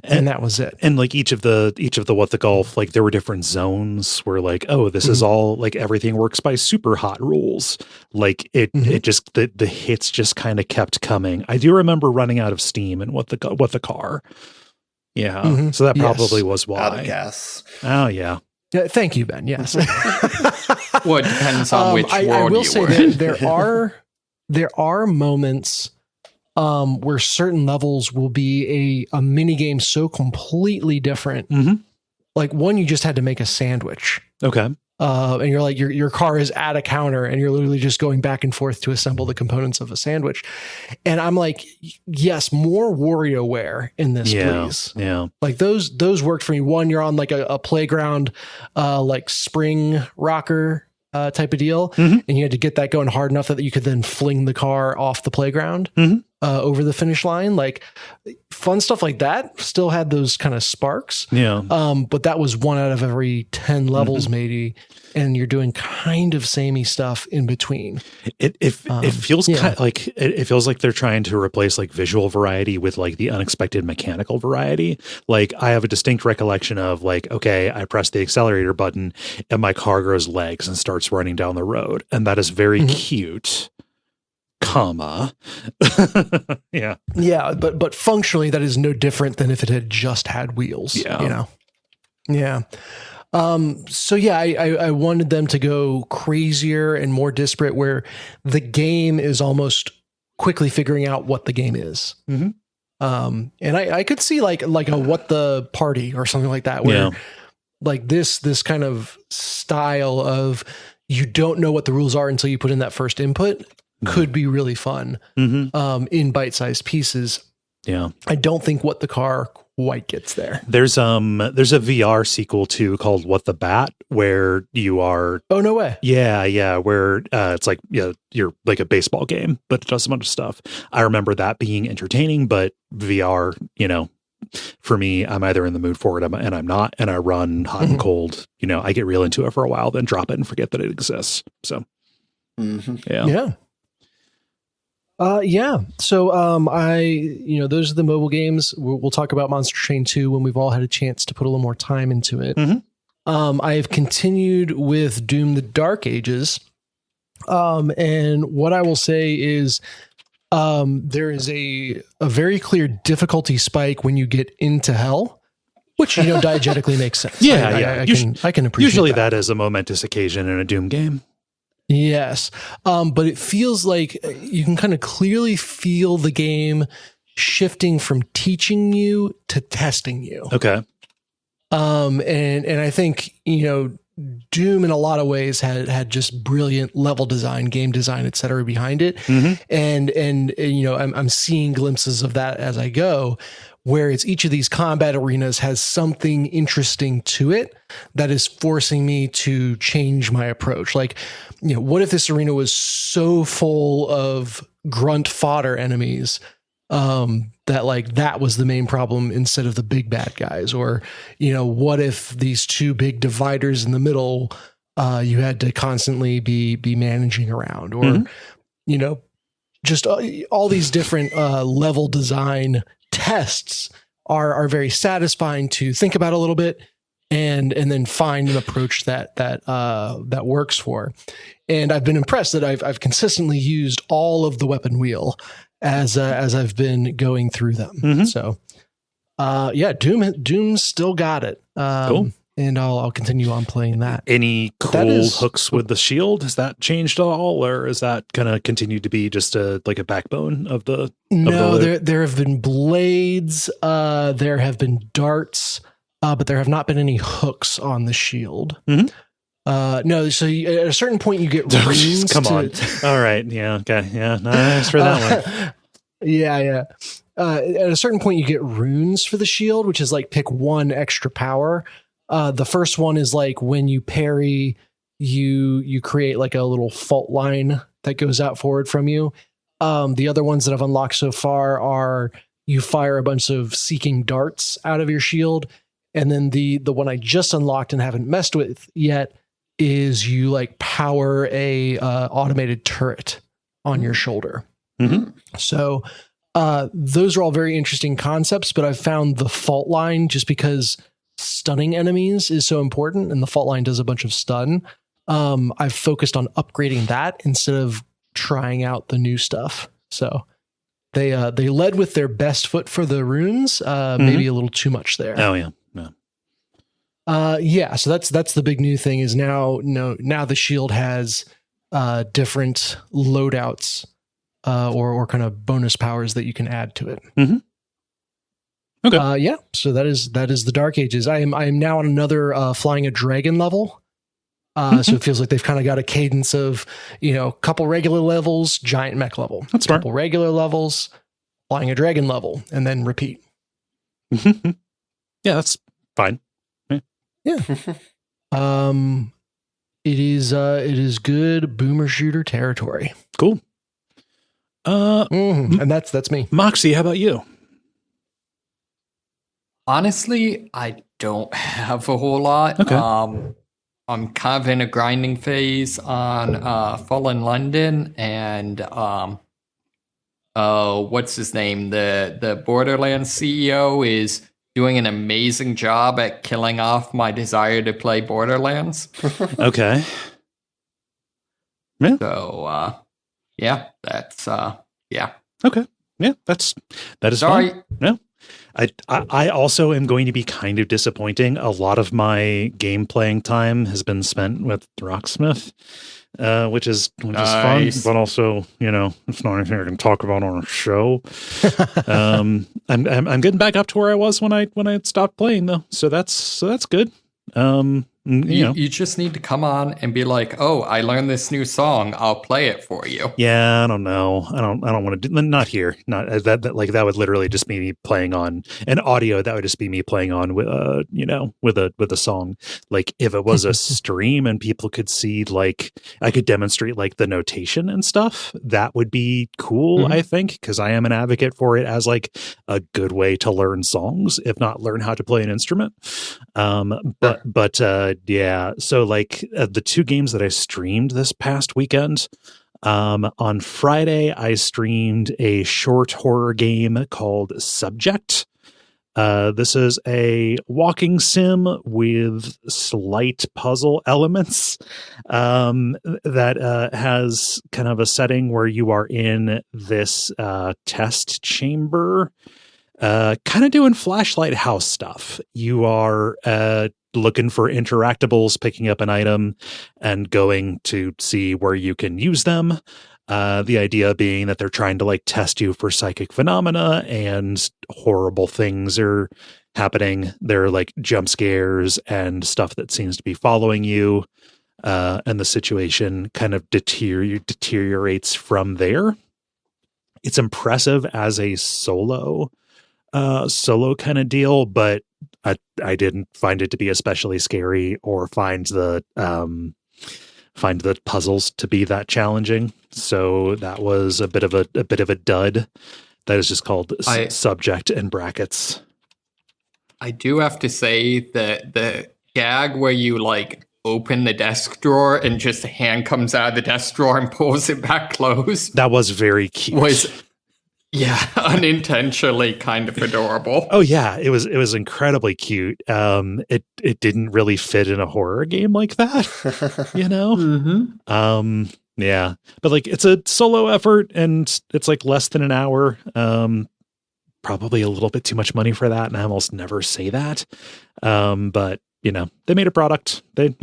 And that was it. And like each of the what the golf, like there were different zones where like, oh, this is all like everything works by super hot rules. Like it just the hits just kind of kept coming. I do remember running out of steam and what the car. Yeah. So that probably was why. Out of gas. Oh yeah. Yeah, thank you, Ben. Yes. Well, it depends on which world I will you say were. there are moments where certain levels will be a mini game so completely different. Like one, you just had to make a sandwich. Okay. And you're like, your car is at a counter and you're literally just going back and forth to assemble the components of a sandwich. And I'm like, yes, more WarioWare in this, please. Yeah. Like those worked for me. One, you're on like a playground, like spring rocker type of deal. And you had to get that going hard enough that you could then fling the car off the playground over the finish line. Like fun stuff like that still had those kind of sparks. Yeah. But that was 1 out of every 10 levels maybe. And you're doing kind of samey stuff in between. It feels kind of like it feels like they're trying to replace like visual variety with like the unexpected mechanical variety. Like I have a distinct recollection of like, okay, I press the accelerator button and my car grows legs and starts running down the road, and that is very cute. Comma. Yeah, but functionally that is no different than if it had just had wheels. Yeah. So yeah, I wanted them to go crazier and more disparate, where the game is almost quickly figuring out what the game is. And I could see like a What the Party or something like that, where like this kind of style of you don't know what the rules are until you put in that first input could be really fun in bite-sized pieces. Yeah. I don't think What the Car quite gets there. There's a VR sequel too called What the Bat, where you are no way. Yeah, where it's like you're like a baseball game, but it does a bunch of stuff. I remember that being entertaining, but VR, for me, I'm either in the mood for it and I'm not, and I run hot and cold. I get real into it for a while, then drop it and forget that it exists. So yeah. So, those are the mobile games. We'll talk about Monster Train 2 when we've all had a chance to put a little more time into it. I have continued with Doom: The Dark Ages. And what I will say is, there is a very clear difficulty spike when you get into hell, which, diegetically makes sense. I can appreciate usually that is a momentous occasion in a Doom game. Yes. But it feels like you can kind of clearly feel the game shifting from teaching you to testing you. Okay. And I think, Doom in a lot of ways had just brilliant level design, game design, et cetera, behind it. And I'm seeing glimpses of that as I go, where it's each of these combat arenas has something interesting to it that is forcing me to change my approach. Like, what if this arena was so full of grunt fodder enemies that was the main problem instead of the big bad guys? Or, what if these two big dividers in the middle, you had to constantly be managing around? Or, just all these different level design tests are very satisfying to think about a little bit and then find an approach that works for. And I've been impressed that I've consistently used all of the weapon wheel as I've been going through them. So Doom still got it. Cool. And I'll continue on playing that. Any cool hooks with the shield? Has that changed at all, or is that going to continue to be just a backbone of the? No, there have been blades. There have been darts, but there have not been any hooks on the shield. No, so at a certain point you get runes. Come on. All right. Yeah. Okay. Yeah. Nice for that one. Yeah. At a certain point you get runes for the shield, which is like pick one extra power. The first one is like when you parry, you create like a little fault line that goes out forward from you. The other ones that I've unlocked so far are you fire a bunch of seeking darts out of your shield. And then the one I just unlocked and haven't messed with yet is you like power a automated turret on your shoulder. Mm-hmm. So those are all very interesting concepts, but I've found the fault line, just because stunning enemies is so important and the fault line does a bunch of stun. I've focused on upgrading that instead of trying out the new stuff. So they led with their best foot for the runes, maybe a little too much there. Oh yeah. Yeah, so that's the big new thing is now the shield has different loadouts or kind of bonus powers that you can add to it. Mm-hmm. Okay. Yeah, so that is the Dark Ages. I am now on another flying a dragon level. So it feels like they've kind of got a cadence of, couple regular levels, giant mech level. That's smart. Couple regular levels, flying a dragon level, and then repeat. Yeah, that's fine. Yeah. It is good boomer shooter territory. Cool. And that's me. Moxie, how about you? Honestly, I don't have a whole lot. Okay. I'm kind of in a grinding phase on Fallen London and what's his name? The Borderlands CEO is doing an amazing job at killing off my desire to play Borderlands. Okay. Yeah. So that's yeah. Okay. Yeah, that is Sorry. fine. No. I also am going to be kind of disappointing. A lot of my game playing time has been spent with Rocksmith, which is fun, but also, it's not anything I can talk about on a show. I'm getting back up to where I was when I stopped playing though. So that's good. You just need to come on and be like, "Oh, I learned this new song. I'll play it for you." Yeah, I don't know. I don't want to do not here. Not that like that would literally just be me playing on an audio. That would just be me playing on with with a song. Like if it was a stream and people could see, like I could demonstrate like the notation and stuff, that would be cool, I think, because I am an advocate for it as like a good way to learn songs, if not learn how to play an instrument. Yeah, so like the two games that I streamed this past weekend, on Friday, I streamed a short horror game called Subject. This is a walking sim with slight puzzle elements that has kind of a setting where you are in this test chamber, kind of doing flashlight house stuff. You are looking for interactables, picking up an item, and going to see where you can use them. The idea being that they're trying to like test you for psychic phenomena, and horrible things are happening. There are like jump scares and stuff that seems to be following you, and the situation kind of deteriorates from there. It's impressive as a solo kind of deal, but I didn't find it to be especially scary or find the puzzles to be that challenging. So that was a bit of a dud. That is just called Subject in brackets. I do have to say that the gag where you like open the desk drawer and just a hand comes out of the desk drawer and pulls it back closed. That was very cute. Yeah, unintentionally kind of adorable. Oh yeah, it was incredibly cute. It didn't really fit in a horror game like that, Mm-hmm. Yeah, but like it's a solo effort and it's like less than an hour. Probably a little bit too much money for that, and I almost never say that. But they made a product. They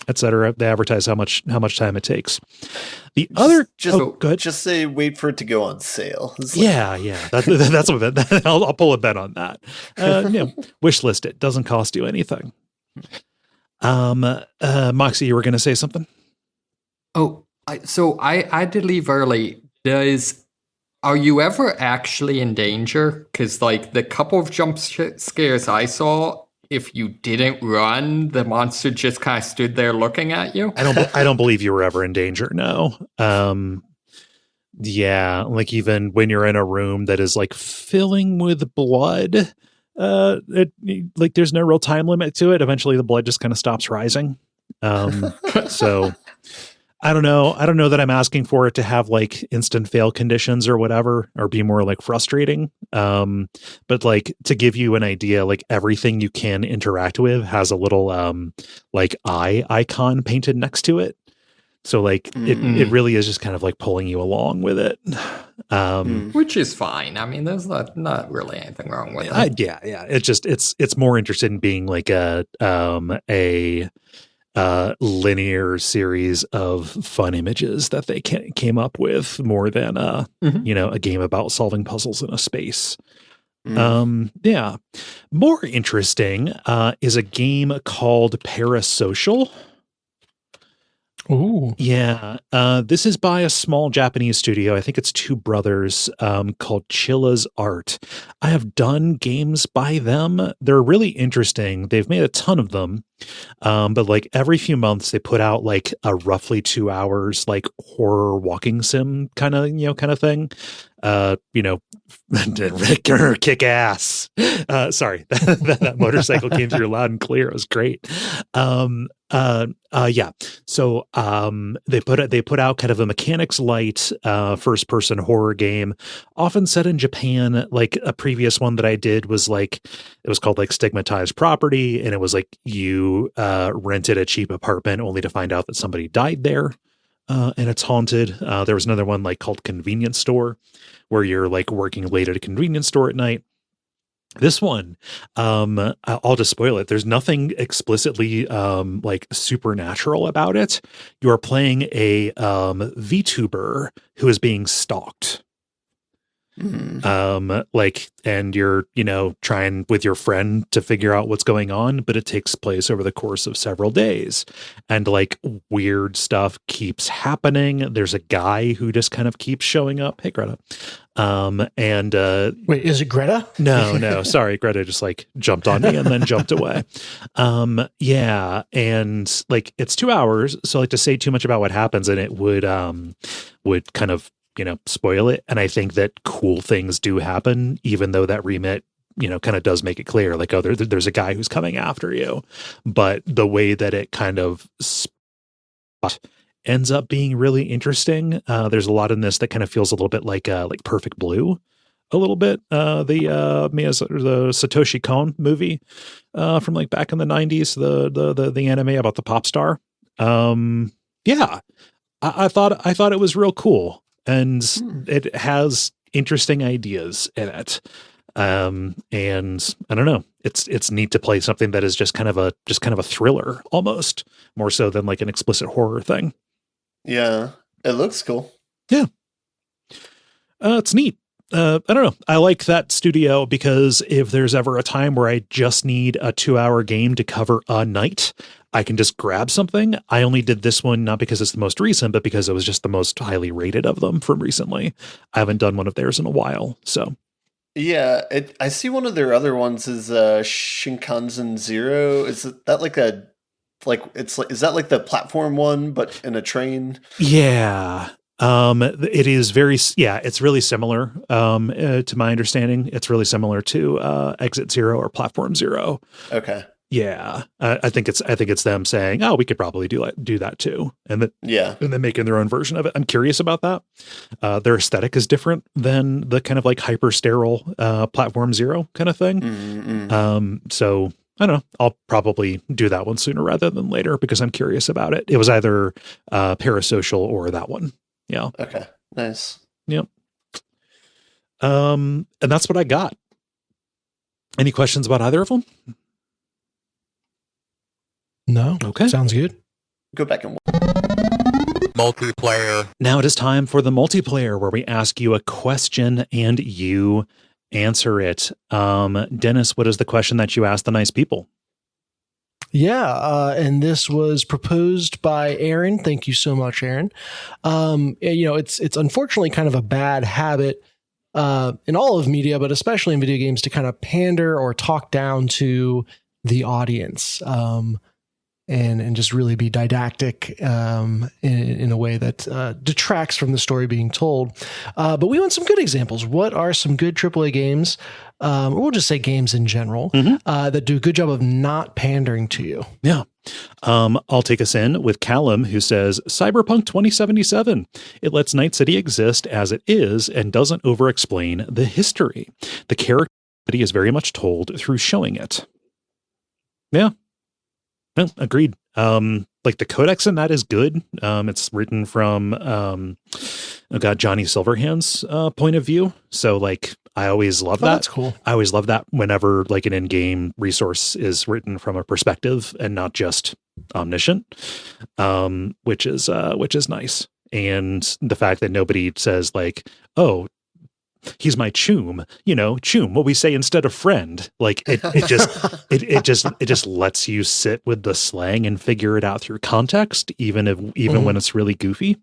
etc. They advertise how much time it takes. The other just say wait for it to go on sale. Yeah. That's what I'll pull a bet on that. Wish list it. Doesn't cost you anything. Moxie, you were going to say something? Oh, I had to leave early. Are you ever actually in danger? Because like the couple of jump scares I saw, if you didn't run, the monster just kind of stood there looking at you. I don't believe you were ever in danger. No. Yeah, like even when you're in a room that is like filling with blood, like there's no real time limit to it. Eventually the blood just kind of stops rising. So I don't know. I don't know that I'm asking for it to have like instant fail conditions or whatever, or be more like frustrating. But like to give you an idea, like everything you can interact with has a little like eye icon painted next to it. So like it really is just kind of like pulling you along with it. Which is fine. I mean, there's not really anything wrong with it. Yeah. It's more interested in being like a linear series of fun images that they came up with more than a game about solving puzzles in a space. Yeah. More interesting is a game called Parasocial. Ooh. Yeah. This is by a small Japanese studio. I think it's two brothers called Chilla's Art. I have done games by them. They're really interesting. They've made a ton of them. But like every few months they put out like a roughly 2 hours like horror walking sim kind of thing. Kick ass. Sorry, that motorcycle came through loud and clear. It was great. Yeah. So they put out kind of a mechanics light first person horror game, often set in Japan. Like a previous one that I did was like it was called like Stigmatized Property, and it was like you rented a cheap apartment only to find out that somebody died there. And it's haunted. There was another one like called Convenience Store, where you're like working late at a convenience store at night. This one, I'll just spoil it. There's nothing explicitly like supernatural about it. You're playing a VTuber who is being stalked. And you're, trying with your friend to figure out what's going on, but it takes place over the course of several days. And like weird stuff keeps happening. There's a guy who just kind of keeps showing up. Hey, Greta. Wait, is it Greta? No, sorry. Greta just like jumped on me and then jumped away. Yeah. And like, it's 2 hours. So like to say too much about what happens in it would kind of, spoil it. And I think that cool things do happen, even though that remit, kind of does make it clear, like, oh, there's a guy who's coming after you. But the way that it kind of ends up being really interesting. There's a lot in this that kind of feels a little bit like Perfect Blue, a little bit. The Satoshi Kon movie from like back in the 90s, the anime about the pop star. Yeah, I thought it was real cool. And it has interesting ideas in it. And I don't know, it's neat to play something that is just kind of a thriller, almost more so than like an explicit horror thing. Yeah, it looks cool. Yeah. It's neat. I don't know. I like that studio because if there's ever a time where I just need a 2-hour game to cover a night, I can just grab something. I only did this one not because it's the most recent, but because it was just the most highly rated of them from recently. I haven't done one of theirs in a while, so. Yeah, I see one of their other ones is Shinkansen Zero. Is that is that like the platform one, but in a train? Yeah. It is it's really similar. To my understanding, it's really similar to Exit Zero or Platform Zero. Okay. Yeah. I think it's them saying, oh, we could probably do that too. And then making their own version of it. I'm curious about that. Their aesthetic is different than the kind of like hyper sterile Platform Zero kind of thing. Mm-hmm. So I don't know. I'll probably do that one sooner rather than later because I'm curious about it. It was either Parasocial or that one. Yeah. Okay. Nice. Yep. And that's what I got. Any questions about either of them? No. Okay. Sounds good. Go back and multiplayer. Now it is time for the multiplayer where we ask you a question and you answer it. Dennis, what is the question that you asked the nice people? Yeah, and this was proposed by Aaron. Thank you so much, Aaron. It's unfortunately kind of a bad habit in all of media, but especially in video games, to kind of pander or talk down to the audience. and just really be didactic in a way that detracts from the story being told. But we want some good examples. What are some good AAA games, or we'll just say games in general, that do a good job of not pandering to you? Yeah. I'll take us in with Callum, who says, Cyberpunk 2077. It lets Night City exist as it is and doesn't over-explain the history. The character is very much told through showing it. Yeah. No, agreed. Like the codex in that is good. It's written from, Johnny Silverhand's point of view. So like, I always love that. That's cool. I always love that whenever like an in-game resource is written from a perspective and not just omniscient, which is nice. And the fact that nobody says like, oh, he's my choom, choom, what we say instead of friend. Like it just lets you sit with the slang and figure it out through context, even when it's really goofy.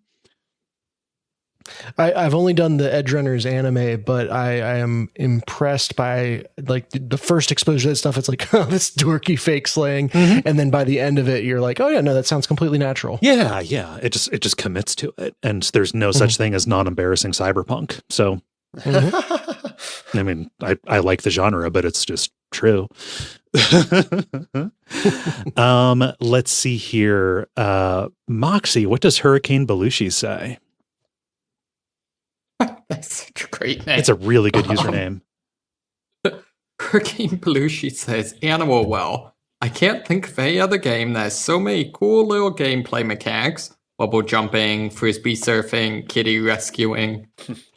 I've only done the Edge Runners anime, but I am impressed by like the first exposure to that stuff. It's like, oh, this dorky fake slang. And then by the end of it, you're like, oh yeah, no, that sounds completely natural. Yeah. It just commits to it. And there's no such thing as non-embarrassing cyberpunk. So I mean, I like the genre, but it's just true. Let's see here. Moxie, what does Hurricane Belushi say? That's such a great name. It's a really good username. Hurricane Belushi says, Animal Well. I can't think of any other game that has so many cool little gameplay mechanics, bubble jumping, frisbee surfing, kitty rescuing,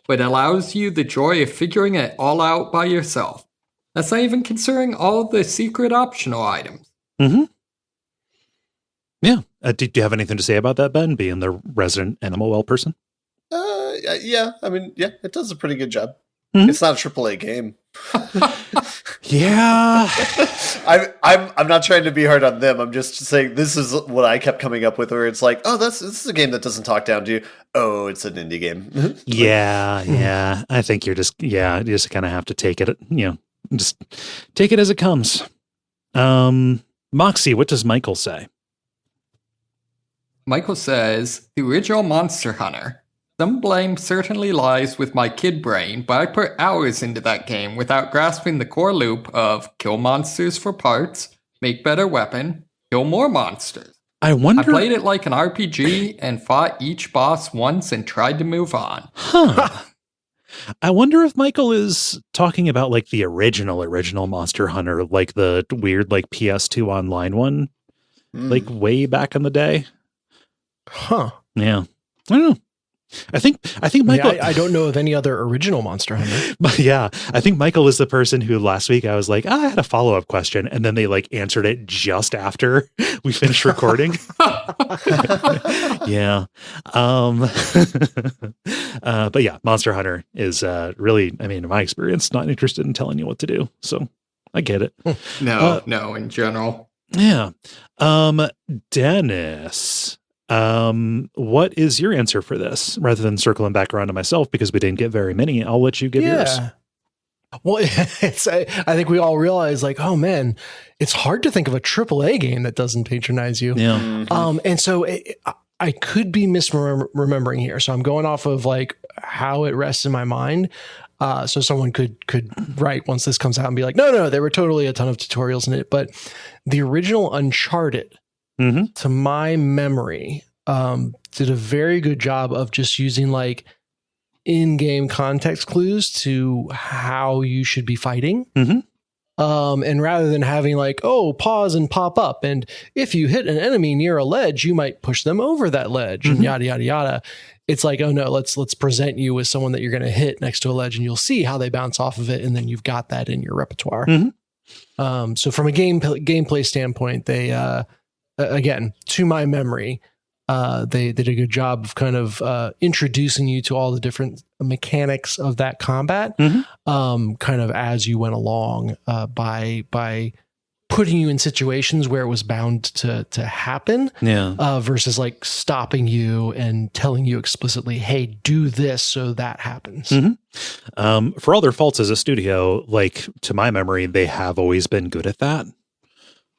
but allows you the joy of figuring it all out by yourself. That's not even considering all the secret optional items. Yeah. Do you have anything to say about that, Ben, being the resident Animal Well person? Yeah. I mean, yeah, it does a pretty good job. It's not a AAA game. Yeah. I'm not trying to be hard on them. I'm just saying this is what I kept coming up with, where it's like, oh, this is a game that doesn't talk down to you. Oh, it's an indie game. Yeah. I think you just kind of have to take it, just take it as it comes. Moxie, what does Michael say? Michael says, the original Monster Hunter. Some blame certainly lies with my kid brain, but I put hours into that game without grasping the core loop of kill monsters for parts, make better weapon, kill more monsters. I played it like an RPG and fought each boss once and tried to move on. I wonder if Michael is talking about like the original Monster Hunter, like the weird like PS2 online one, like way back in the day. Yeah. I don't know. I think Michael. I don't know of any other original Monster Hunter. But yeah, I think Michael is the person who last week I was like, I had a follow-up question, and then they like answered it just after we finished recording. Yeah. But yeah, Monster Hunter is really, I mean, in my experience, not interested in telling you what to do. So I get it. No, in general. Yeah. Dennis. What is your answer for this? Rather than circling back around to myself because we didn't get very many, I'll let you give yours. Well, I think we all realize like, oh man, it's hard to think of a AAA game that doesn't patronize you. Yeah. And so I could be misremembering here. So I'm going off of like how it rests in my mind. So someone could write once this comes out and be like, no, there were totally a ton of tutorials in it. But the original Uncharted, to my memory, did a very good job of just using like in-game context clues to how you should be fighting. And rather than having like, oh, pause and pop up, and if you hit an enemy near a ledge, you might push them over that ledge and yada, yada, yada. It's like, oh no, let's present you with someone that you're going to hit next to a ledge and you'll see how they bounce off of it. And then you've got that in your repertoire. So from a gameplay standpoint, they, again, to my memory, they did a good job of kind of introducing you to all the different mechanics of that combat, kind of as you went along, by putting you in situations where it was bound to happen, versus like stopping you and telling you explicitly, hey, do this so that happens. For all their faults as a studio, like to my memory, they have always been good at that.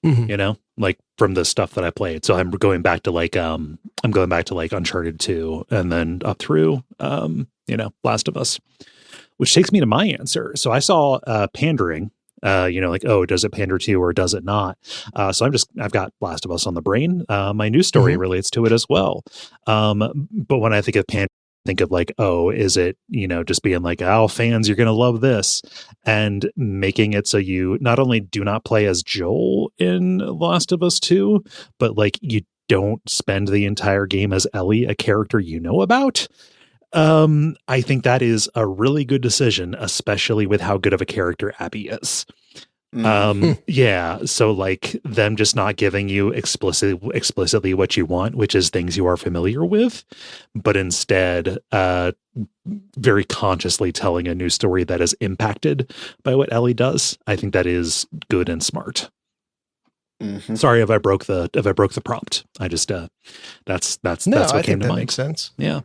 you know, like from the stuff that I played. So I'm going back to like Uncharted 2 and then up through, Last of Us, which takes me to my answer. So I saw pandering, like, oh, does it pander to you or does it not? So I've got Last of Us on the brain. My news story relates to it as well. But when I think of pandering, think of like, oh, is it, just being like, oh, fans, you're going to love this, and making it so you not only do not play as Joel in Last of Us 2, but like you don't spend the entire game as Ellie, a character you know about. I think that is a really good decision, especially with how good of a character Abby is. Yeah. So like them just not giving you explicitly what you want, which is things you are familiar with, but instead, very consciously telling a new story that is impacted by what Ellie does. I think that is good and smart. Sorry if I broke the prompt. I just that's what came to mind. Makes sense. Yeah.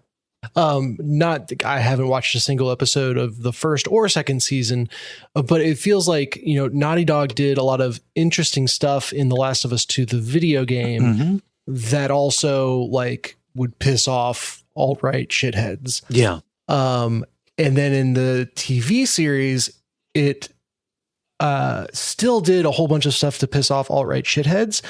I haven't watched a single episode of the first or second season, but it feels like, Naughty Dog did a lot of interesting stuff in The Last of Us 2, the video game, that also like would piss off alt-right shitheads. Yeah. And then in the TV series, it still did a whole bunch of stuff to piss off alt-right shitheads,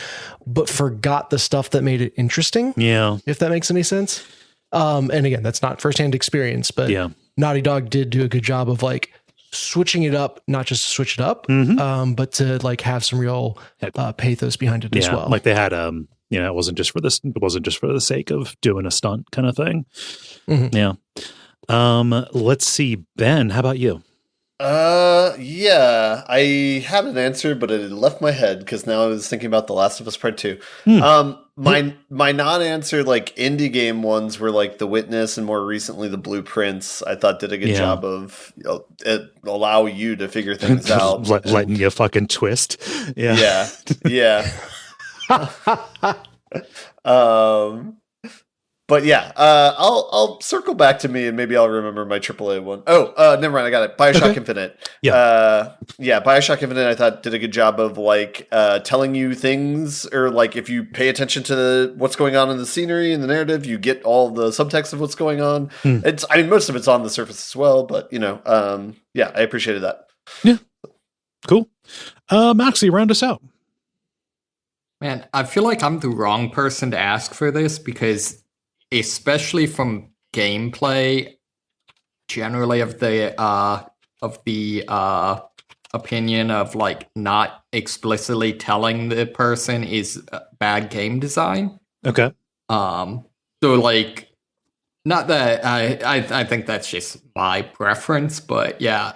but forgot the stuff that made it interesting. Yeah. If that makes any sense. And again, that's not firsthand experience, but Naughty Dog did do a good job of like switching it up, not just to switch it up, but to like have some real pathos behind it as well. Like they had, it wasn't just for this. It wasn't just for the sake of doing a stunt kind of thing. Yeah. Let's see, Ben, how about you? Yeah, I had an answer, but it left my head because now I was thinking about The Last of Us Part 2. My non-answer, like indie game ones were like The Witness and more recently The Blueprints. I thought did a good job of allow you to figure things out, letting you fucking twist. Yeah. But yeah, I'll circle back to me and maybe I'll remember my AAA one. Oh, never mind, I got it. BioShock Infinite. BioShock Infinite I thought did a good job of like telling you things, or like if you pay attention to what's going on in the scenery and the narrative, you get all the subtext of what's going on. Most of it's on the surface as well, but I appreciated that. Yeah. Cool. Moxie, round us out. Man, I feel like I'm the wrong person to ask for this because especially from gameplay, generally of the opinion of like not explicitly telling the person is bad game design. Okay. So like, not that I think that's just my preference, but yeah.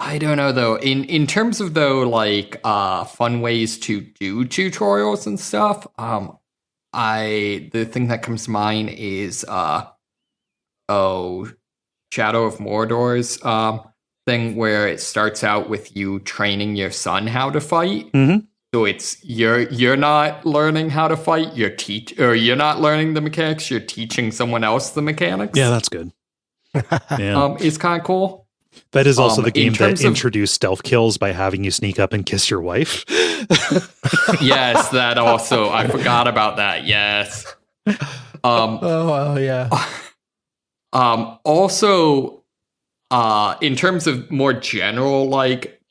I don't know though. In terms of though like fun ways to do tutorials and stuff, the thing that comes to mind is Shadow of Mordor's thing where it starts out with you training your son how to fight. So it's you're not learning how to fight, you're not learning the mechanics, you're teaching someone else the mechanics. Yeah, that's good. Yeah. It's kind of cool. That is also the game that introduced stealth kills by having you sneak up and kiss your wife. Yes, that also. I forgot about that. Yes. Yeah. Also, in terms of more general, like,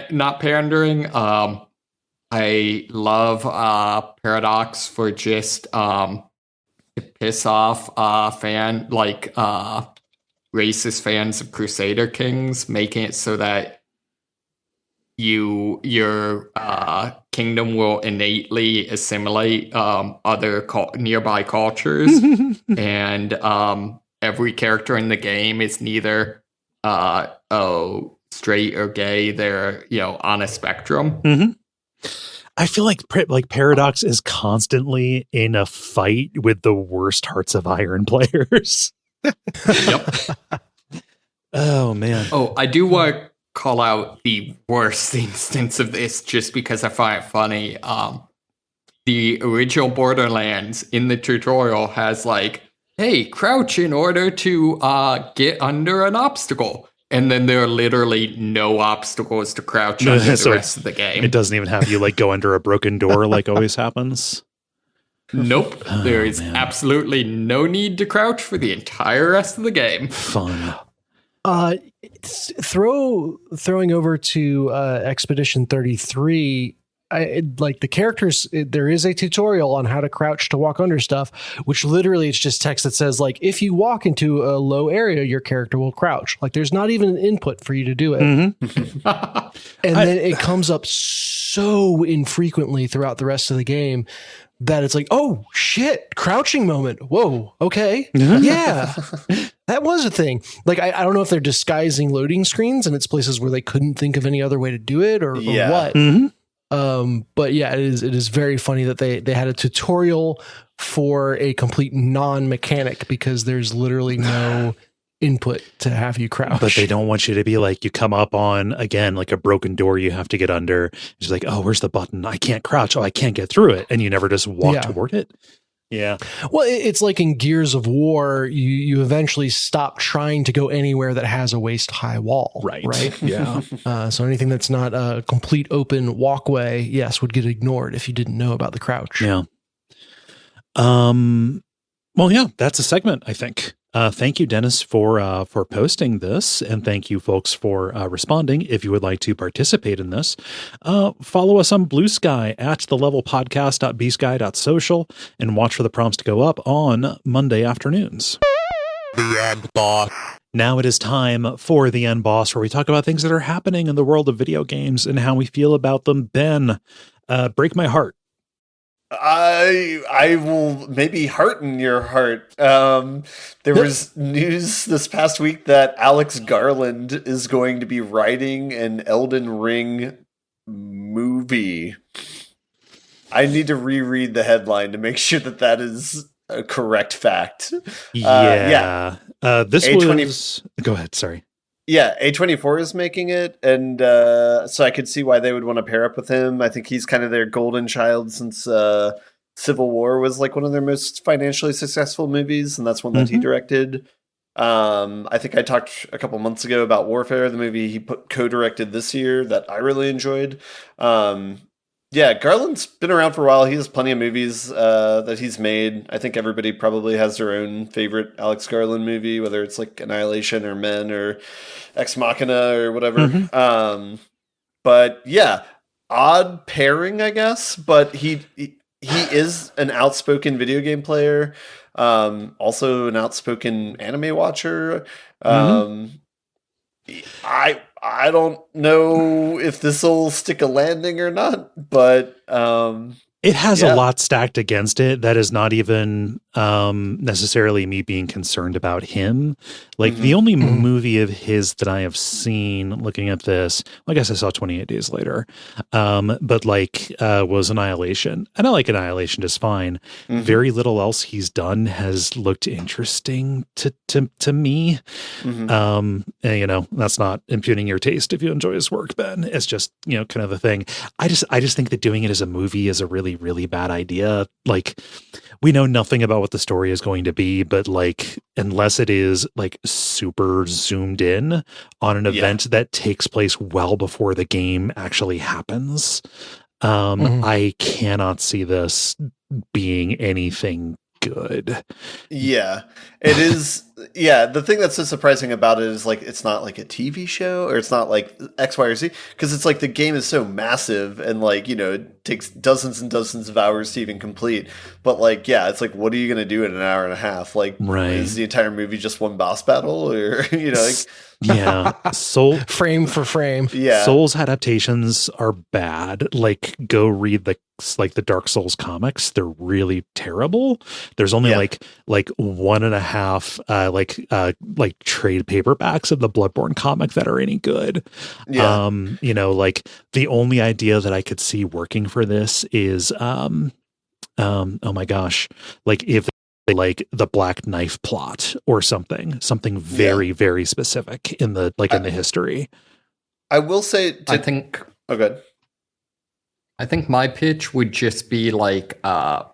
not pandering, I love Paradox for just to piss off racist fans of Crusader Kings, making it so that your kingdom will innately assimilate other nearby cultures, and every character in the game is neither straight or gay. They're on a spectrum. I feel like Paradox is constantly in a fight with the worst Hearts of Iron players. Yep. Oh man. Oh, I do want to call out the worst instance of this just because I find it funny. The original Borderlands in the tutorial has like, hey, crouch in order to get under an obstacle. And then there are literally no obstacles to crouch under the rest of the game. It doesn't even have you like go under a broken door like always happens. Nope. There is absolutely no need to crouch for the entire rest of the game. Fun. Throwing over to Expedition 33, like the characters, there is a tutorial on how to crouch to walk under stuff, which literally it's just text that says like, if you walk into a low area, your character will crouch. Like there's not even an input for you to do it. Mm-hmm. And then it comes up so infrequently throughout the rest of the game that it's like, oh shit, crouching moment. Whoa. Okay. Yeah. That was a thing. Like, I don't know if they're disguising loading screens and it's places where they couldn't think of any other way to do it or what. Mm-hmm. But yeah, it is very funny that they had a tutorial for a complete non-mechanic because there's literally no input to have you crouch. But they don't want you to be like, you come up on, again, like a broken door you have to get under. It's like, oh, where's the button? I can't crouch. Oh, I can't get through it. And you never just walk toward it. Yeah. Well, it's like in Gears of War, you eventually stop trying to go anywhere that has a waist-high wall. Right. Yeah. So anything that's not a complete open walkway, yes, would get ignored if you didn't know about the crouch. Yeah. Well, yeah, that's a segment, I think. Thank you, Dennis, for posting this, and thank you, folks, for responding. If you would like to participate in this, follow us on Blue Sky at thelevelpodcast.bsky.social and watch for the prompts to go up on Monday afternoons. The End Boss. Now it is time for The End Boss, where we talk about things that are happening in the world of video games and how we feel about them. Ben, break my heart. I will maybe hearten your heart. There was news this past week that Alex Garland is going to be writing an Elden Ring movie. I need to reread the headline to make sure that is a correct fact. This was... Go ahead, sorry. Yeah, A24 is making it, and so I could see why they would want to pair up with him. I think he's kind of their golden child since Civil War was like one of their most financially successful movies, and that's one that he directed. I think I talked a couple months ago about Warfare, the movie he co-directed this year that I really enjoyed. Yeah, Garland's been around for a while. He has plenty of movies that he's made. I think everybody probably has their own favorite Alex Garland movie, whether it's like Annihilation or Men or Ex Machina or whatever. But yeah, odd pairing, I guess. But he is an outspoken video game player, also an outspoken anime watcher. I don't know if this will stick a landing or not, but it has a lot stacked against it. That is not even necessarily me being concerned about him. Like the only movie of his that I have seen looking at this, I guess I saw 28 Days Later, but like was Annihilation. And I like Annihilation just fine. Very little else he's done has looked interesting to me. And, you know, that's not impugning your taste if you enjoy his work, Ben. It's just, you know, kind of the thing. I just think that doing it as a movie is a really, really bad idea. Like, we know nothing about what the story is going to be, but like, unless it is like super zoomed in on an event that takes place well before the game actually happens, I cannot see this being anything good. Yeah, it is. Yeah, the thing that's so surprising about it is like it's not like a TV show or it's not like X, Y, or Z, because it's like the game is so massive and like, you know, it takes dozens and dozens of hours to even complete. But like, yeah, it's like, what are you going to do in an hour and a half? Like, is the entire movie just one boss battle, or you know, like. Yeah, Soul frame for frame. Yeah, Souls adaptations are bad. Like, go read the Dark Souls comics. They're really terrible. There's only like 1.5 like trade paperbacks of the Bloodborne comic that are any good. Yeah. You know, like the only idea that I could see working for this is oh my gosh, like if like the Black Knife plot or something very, very specific in the in the history. I will say, I think my pitch would just be like a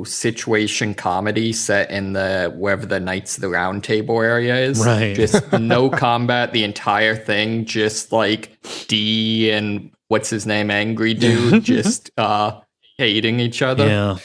situation comedy set in the wherever the Knights of the Round Table area is. Right. Just no combat, the entire thing, just like D and what's his name, Angry Dude, just hating each other. Yeah.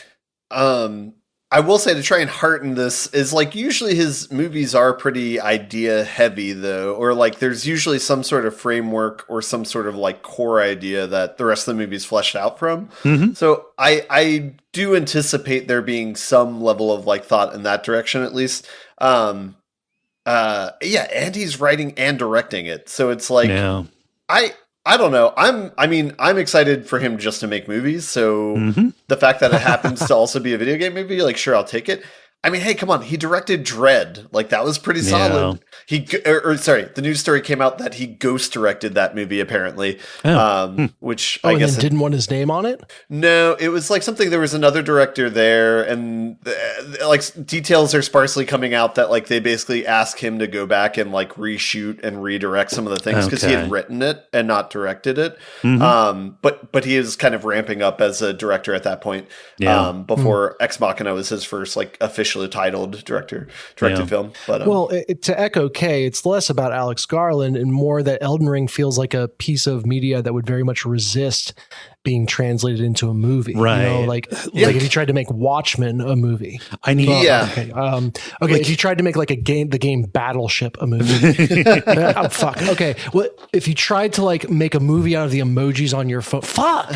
I will say, to try and hearten this, is like usually his movies are pretty idea heavy though, or like there's usually some sort of framework or some sort of like core idea that the rest of the movie's fleshed out from. So I do anticipate there being some level of like thought in that direction at least. And he's writing and directing it. So it's like, I don't know. I'm excited for him just to make movies. So the fact that it happens to also be a video game movie, like, sure, I'll take it. I mean, hey, come on. He directed Dread. Like, that was pretty solid. The news story came out that he ghost directed that movie, apparently. Which I guess didn't want his name on it? No, it was like something, there was another director there, and like details are sparsely coming out that like they basically asked him to go back and like reshoot and redirect some of the things because he had written it and not directed it. But he is kind of ramping up as a director at that point. Before Ex Machina was his first like officially titled directed film. But to echo Kaye, it's less about Alex Garland and more that Elden Ring feels like a piece of media that would very much resist being translated into a movie. Right. You know, like if you tried to make Watchmen a movie. If you tried to make like the game Battleship a movie. Oh fuck. Okay. Well, if you tried to like make a movie out of the emojis on your phone, fuck.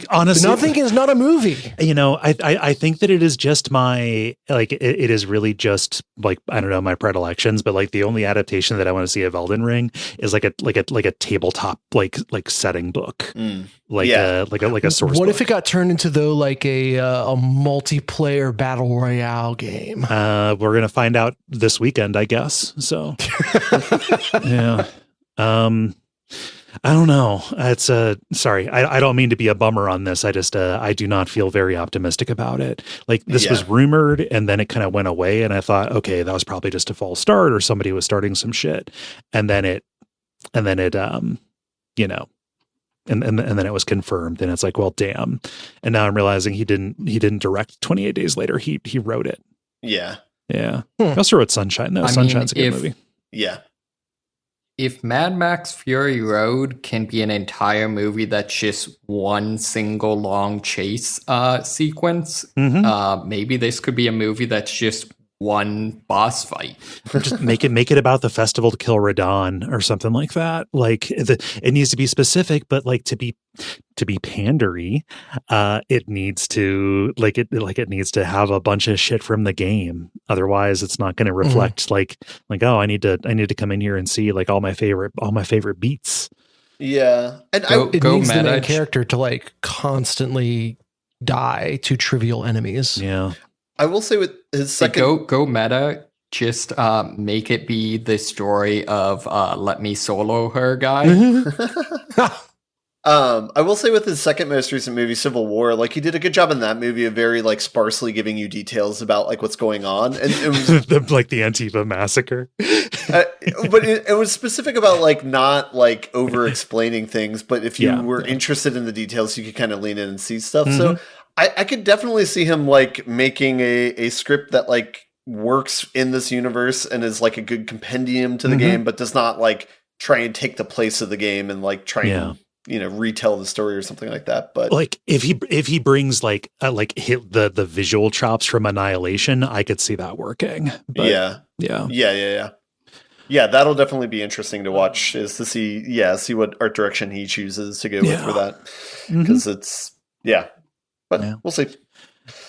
Honestly, nothing is not a movie. You know, I think that it is just my like it is really just like, I don't know, my predilections, but like the only adaptation that I want to see of Elden Ring is like a tabletop like setting book. Like a source What book. if it got turned into though like a multiplayer battle royale game? We're gonna find out this weekend, I guess. So yeah. I don't know. It's sorry. I don't mean to be a bummer on this. I just I do not feel very optimistic about it. Like this was rumored and then it kind of went away and I thought, okay, that was probably just a false start or somebody was starting some shit. And then it you know, and then it was confirmed and it's like, well, damn. And now I'm realizing he didn't direct 28 Days Later. He wrote it. Yeah. Yeah. He also wrote Sunshine though. Sunshine's a good movie. Yeah. If Mad Max Fury Road can be an entire movie that's just one single long chase sequence, maybe this could be a movie that's just one boss fight. Just make it about the festival to kill Radon or something like that. Like it needs to be specific, but like to be pandery, it needs to it needs to have a bunch of shit from the game. Otherwise, it's not going to reflect like oh, I need to come in here and see like all my favorite beats. Yeah, and it needs the main character to like constantly die to trivial enemies. Yeah. I will say with his second go meta, just make it be the story of let me solo her guy. I will say with his second most recent movie, Civil War, like he did a good job in that movie of very like sparsely giving you details about like what's going on, and it was like the Antifa massacre. But it was specific about like not like over explaining things, but if you were interested in the details, you could kind of lean in and see stuff. So I could definitely see him like making a script that like works in this universe and is like a good compendium to the game, but does not like try and take the place of the game and like try and retell the story or something like that. But like if he brings like hit the visual chops from Annihilation, I could see that working. But, yeah, that'll definitely be interesting to watch, is to see what art direction he chooses to go with for that, because it's but we'll see.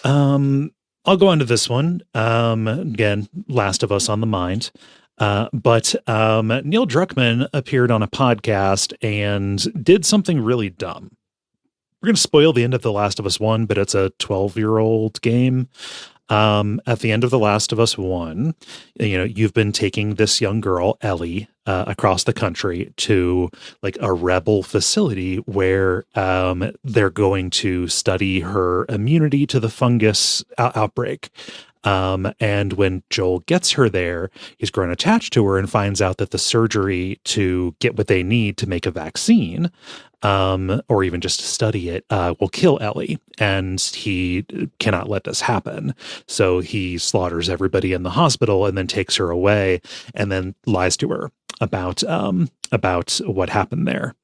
I'll go on to this one. Again, Last of Us on the mind. But Neil Druckman appeared on a podcast and did something really dumb. We're going to spoil the end of The Last of Us 1, but it's a 12-year-old game. At the end of The Last of Us 1, you've been taking this young girl, Ellie, across the country to like a rebel facility where they're going to study her immunity to the fungus outbreak. And when Joel gets her there, he's grown attached to her and finds out that the surgery to get what they need to make a vaccine, or even just to study it, will kill Ellie, and he cannot let this happen. So he slaughters everybody in the hospital and then takes her away, and then lies to her about what happened there.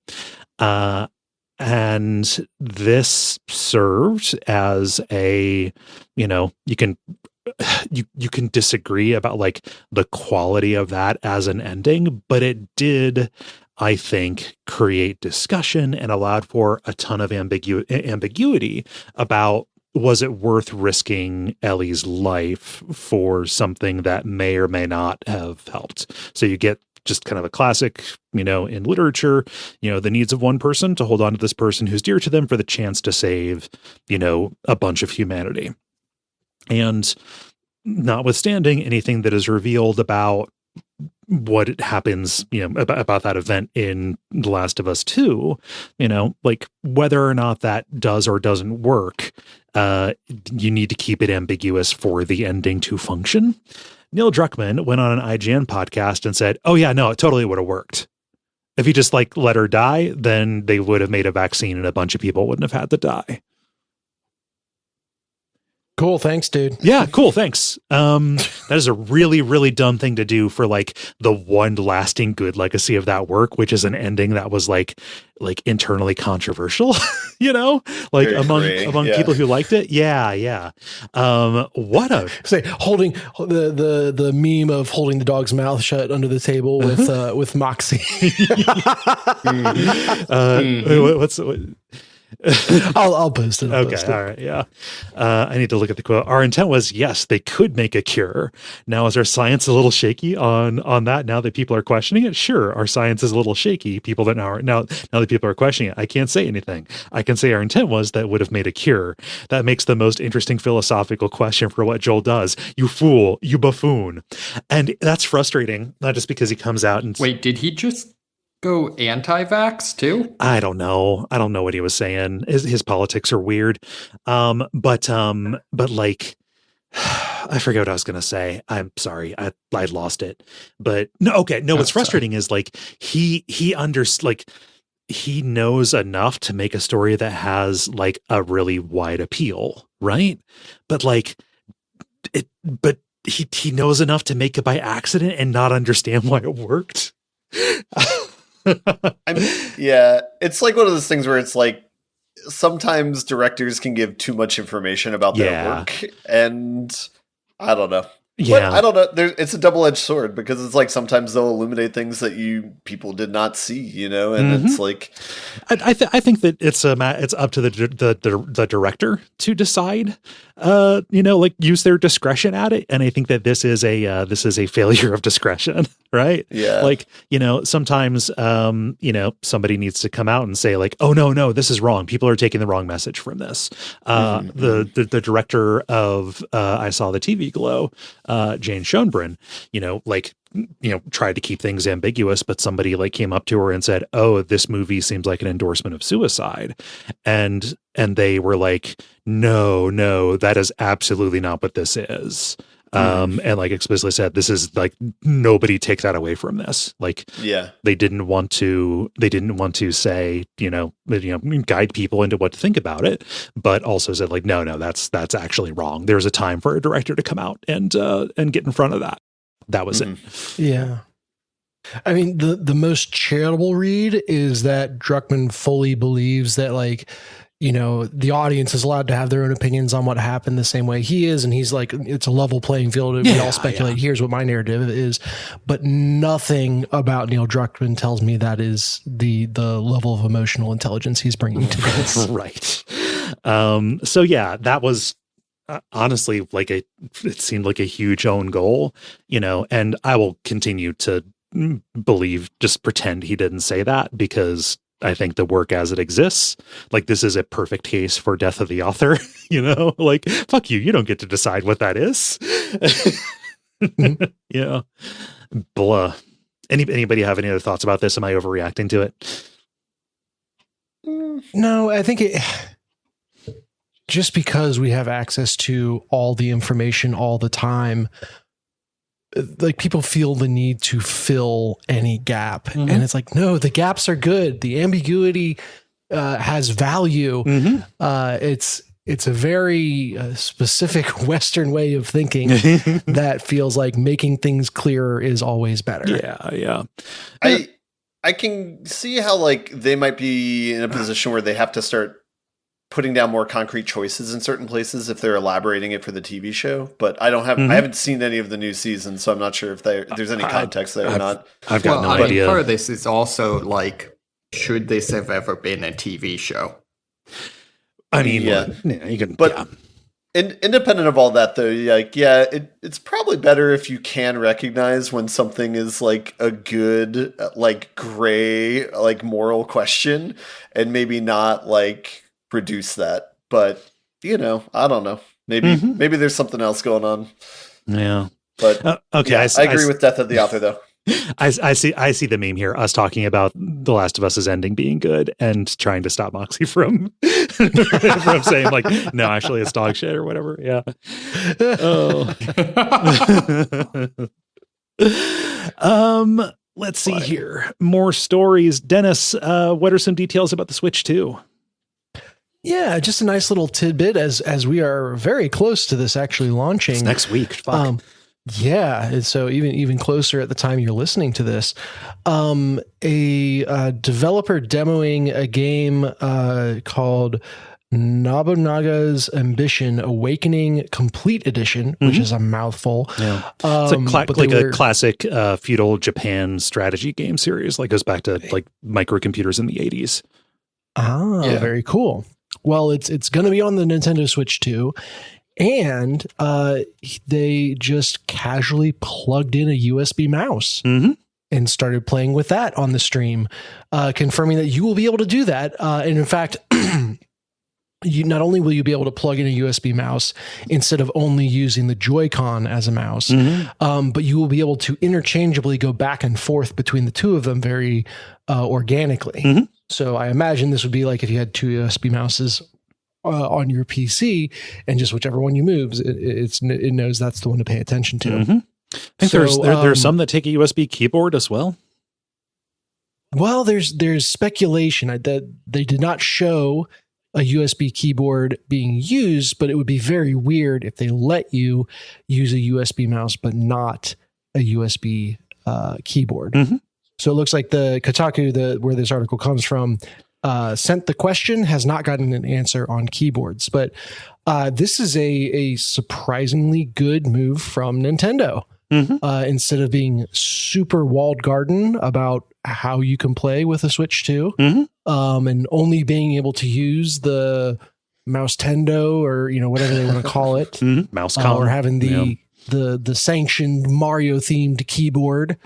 And this served as a, you can disagree about like the quality of that as an ending, but it did, I think, create discussion and allowed for a ton of ambiguity about, was it worth risking Ellie's life for something that may or may not have helped? So you get just kind of a classic, in literature, the needs of one person to hold on to this person who's dear to them for the chance to save, a bunch of humanity. And notwithstanding anything that is revealed about what happens, about that event in The Last of Us 2, like whether or not that does or doesn't work, you need to keep it ambiguous for the ending to function. Neil Druckman went on an IGN podcast and said, oh yeah, no, it totally would have worked. If he just like let her die, then they would have made a vaccine and a bunch of people wouldn't have had to die. Cool. Thanks, dude. Yeah. Cool. Thanks. That is a really, really dumb thing to do for like the one lasting good legacy of that work, which is an ending that was like internally controversial, like among people who liked it. Yeah. Yeah. What a say holding the meme of holding the dog's mouth shut under the table with Moxie. I'll post it. Okay. All right. Yeah. I need to look at the quote. Our intent was, yes, they could make a cure. Now, is our science a little shaky on that now that people are questioning it? Sure. Our science is a little shaky. People that now that people are questioning it, I can't say anything. I can say our intent was that would have made a cure. That makes the most interesting philosophical question for what Joel does. You fool, you buffoon. And that's frustrating, not just because he comes out and wait, did he just go anti-vax too? I don't know what he was saying. His politics are weird. But like, I forget what I was going to say. I'm sorry. I lost it, but no. Okay. No, what's frustrating is like, he knows enough to make a story that has like a really wide appeal. Right. But like he knows enough to make it by accident and not understand why it worked. Yeah, it's like one of those things where it's like sometimes directors can give too much information about their work, and I don't know. Yeah, but I don't know. It's a double-edged sword because it's like sometimes they'll illuminate things that people did not see, and it's like I think that it's up to the director to decide, like use their discretion at it, and I think that this is a failure of discretion, right? Yeah, like sometimes somebody needs to come out and say like, oh no, this is wrong. People are taking the wrong message from this. The director of I Saw the TV Glow, Jane Schoenbrunn, tried to keep things ambiguous, but somebody like came up to her and said, oh, this movie seems like an endorsement of suicide. And they were like, no, that is absolutely not what this is. And like explicitly said, this is like, nobody take that away from this. Like, yeah, they didn't want to say, guide people into what to think about it, but also said like, no, that's actually wrong. There's a time for a director to come out and get in front of that. That was it. Yeah. I mean, the most charitable read is that Druckman fully believes that like, the audience is allowed to have their own opinions on what happened the same way he is. And he's like, it's a level playing field. We all speculate. Here's what my narrative is, but nothing about Neil Druckman tells me that is the level of emotional intelligence he's bringing to this. Right. So yeah, that was honestly like it seemed like a huge own goal, and I will continue to just pretend he didn't say that because I think the work as it exists, like this is a perfect case for death of the author, like, fuck you. You don't get to decide what that is. Yeah. Blah. Anybody have any other thoughts about this? Am I overreacting to it? No, I think just because we have access to all the information all the time, like people feel the need to fill any gap. And it's like, no, the gaps are good. The ambiguity has value. It's a very specific Western way of thinking that feels like making things clearer is always better. Yeah. I can see how like they might be in a position where they have to start putting down more concrete choices in certain places if they're elaborating it for the TV show. But I haven't seen any of the new seasons, so I'm not sure if there's any context there or not. I've got no idea. Part of this is also like, should this have ever been a TV show? I mean, you can, but independent of all that, though, it's probably better if you can recognize when something is like a good, like gray, like moral question, and maybe not like reduce that. But I don't know. Maybe there's something else going on. Yeah. But okay, I agree with Death of the Author, though. I see the meme here. Us talking about The Last of Us's ending being good and trying to stop Moxie from from saying like, no, actually it's dog shit or whatever. Yeah. Let's see here. More stories. Dennis, what are some details about the Switch 2? Yeah, just a nice little tidbit as we are very close to this actually launching. It's next week. Fuck. Yeah, and so even closer at the time you're listening to this, a developer demoing a game called Nobunaga's Ambition Awakening Complete Edition, which is a mouthful. Yeah, it's a classic feudal Japan strategy game series. Like goes back to like microcomputers in the 80s. Very cool. Well, it's going to be on the Nintendo Switch 2. And they just casually plugged in a USB mouse and started playing with that on the stream, confirming that you will be able to do that. And in fact, not only will you be able to plug in a USB mouse instead of only using the Joy-Con as a mouse, but you will be able to interchangeably go back and forth between the two of them very organically. So I imagine this would be like if you had two USB mouses on your PC, and just whichever one you moves, it knows that's the one to pay attention to. I think there's some that take a USB keyboard as well. Well, there's speculation that they did not show a USB keyboard being used, but it would be very weird if they let you use a USB mouse but not a USB keyboard. So it looks like the Kotaku, where this article comes from, sent the question, has not gotten an answer on keyboards. But this is a surprisingly good move from Nintendo. Instead of being super walled garden about how you can play with a Switch 2, and only being able to use the Mouse Tendo or whatever they want to call it, mouse or having the sanctioned Mario themed keyboard.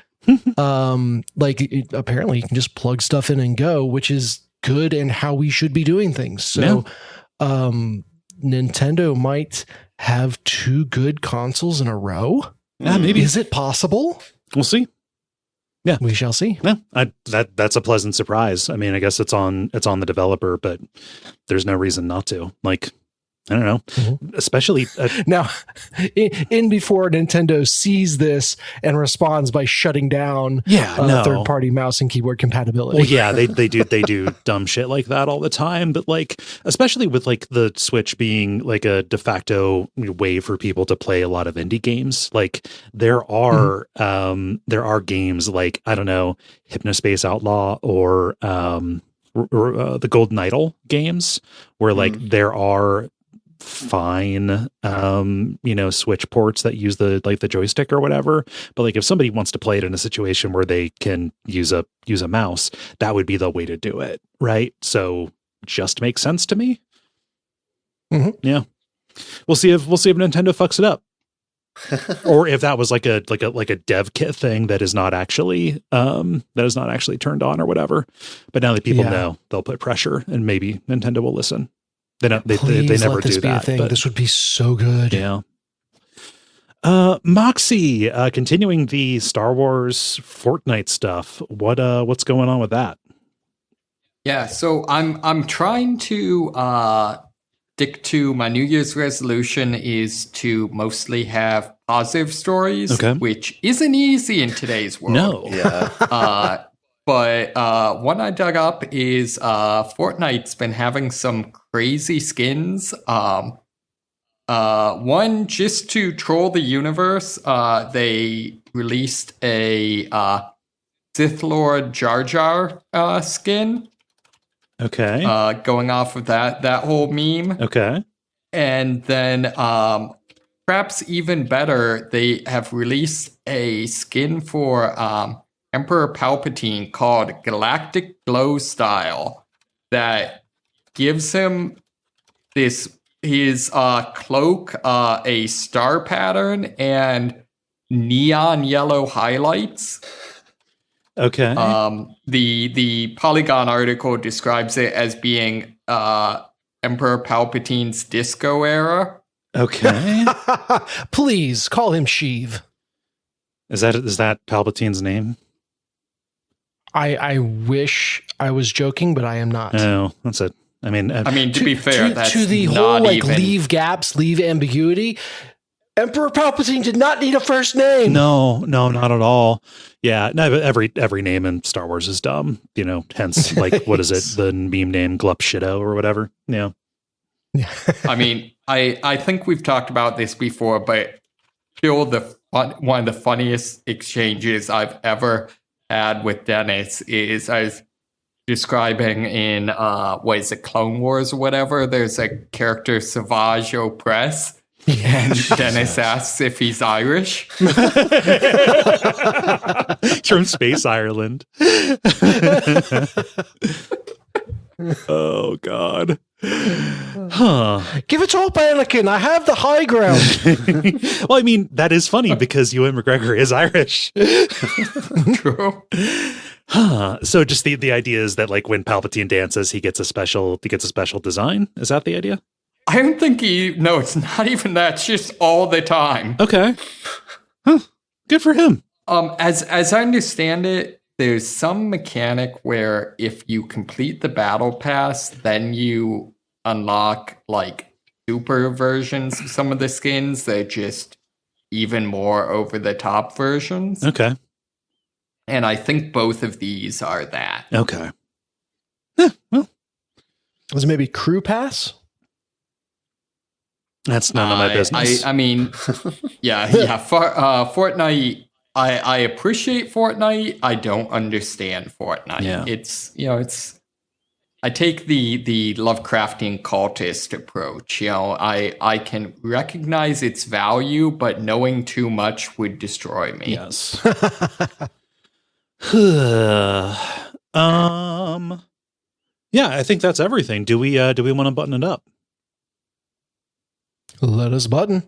Apparently you can just plug stuff in and go, which is good and how we should be doing things. So Nintendo might have two good consoles in a row. Maybe. Is it possible? We'll see. Yeah, we shall see. Yeah, that's a pleasant surprise. I mean, I guess it's on the developer, but there's no reason not to. Like, I don't know, especially now in before Nintendo sees this and responds by shutting down third-party mouse and keyboard compatibility. Well, yeah, they do dumb shit like that all the time. But like, especially with like the Switch being like a de facto way for people to play a lot of indie games. Like there are games like, I don't know, Hypnospace Outlaw or the Golden Idol games where like there are fine Switch ports that use the joystick or whatever, but like if somebody wants to play it in a situation where they can use a mouse, that would be the way to do it, right? So just makes sense to me. Yeah, we'll see if Nintendo fucks it up. Or if that was like a dev kit thing that is not actually turned on or whatever. But now that people know, they'll put pressure and maybe Nintendo will listen. They never do that. But this would be so good. Yeah. Moxie, continuing the Star Wars Fortnite stuff. What's going on with that? Yeah, so I'm trying to stick to my New Year's resolution is to mostly have positive stories, which isn't easy in today's world. No. Yeah. But one I dug up is Fortnite's been having some crazy skins. One, just to troll the universe, they released a Sith Lord Jar Jar skin. Okay. Going off of that whole meme. Okay. And then perhaps even better, they have released a skin for Emperor Palpatine called Galactic Glow Style that gives him his cloak a star pattern and neon yellow highlights. Okay. The Polygon article describes it as being Emperor Palpatine's disco era. Okay. Please call him Sheev. Is that Palpatine's name? I wish I was joking, but I am not. No, that's it. I mean, to be fair, that's to the not whole like even... leave gaps, leave ambiguity. Emperor Palpatine did not need a first name. No, not at all. Yeah, no, but every name in Star Wars is dumb. Hence, like, what is it? The meme name Glup Shido or whatever. Yeah. I mean, I think we've talked about this before, but still one of the funniest exchanges I've ever had with Dennis is I was describing in what is it, Clone Wars or whatever. There's a character Savage Opress. And Dennis asks if he's Irish. From Space Ireland. Oh, God. Huh. Give it up, Anakin. I have the high ground. Well, I mean, that is funny because Ewan McGregor is Irish. True. Huh. So just the idea is that, like, when Palpatine dances, he gets a special design. Is that the idea? I don't think no, it's not even that. It's just all the time. Okay. Huh. Good for him. As I understand it, there's some mechanic where if you complete the battle pass, then you unlock like super versions of some of the skins. They're just even more over the top versions. Okay. And I think both of these are that. Okay. Well, was it maybe Crew Pass? That's none of my business. I mean, yeah. Fortnite. I appreciate Fortnite. I don't understand Fortnite. Yeah. It's. I take the Lovecraftian cultist approach. I can recognize its value, but knowing too much would destroy me. Yes. Yeah, I think that's everything. Do we want to button it up? Let us button.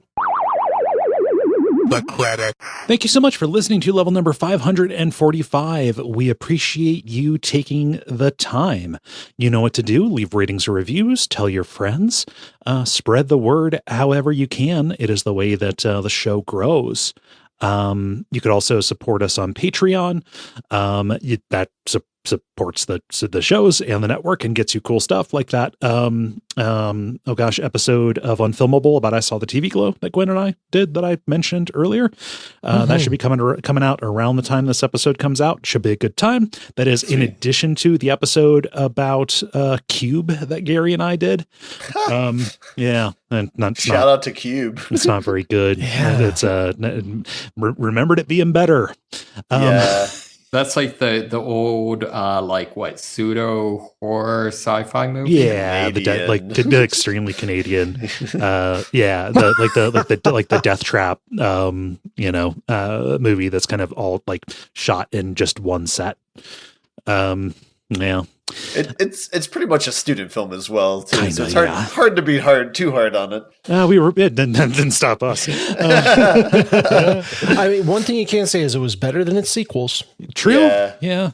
The credit. Thank you so much for listening to level number 545. We appreciate you taking the time. You know what to do. Leave ratings or reviews. Tell your friends. Spread the word however you can. It is the way that the show grows. You could also support us on Patreon. That supports the shows and the network and gets you cool stuff like that. Episode of Unfilmable about I Saw the TV Glow that Gwen and I did that I mentioned earlier. That should be coming out around the time this episode comes out. Should be a good time. That is in addition to the episode about Cube that Gary and I did. Yeah. And shout out to Cube. It's not very good. Yeah. It's remembered it being better. Yeah. That's like the old pseudo horror sci-fi movie. Yeah, the extremely Canadian. The Death Trap. Movie that's kind of all like shot in just one set. Yeah. It's pretty much a student film as well, too. Kinda, so it's hard to be too hard on it. It didn't stop us. I mean, one thing you can't say is it was better than its sequels. True. Yeah.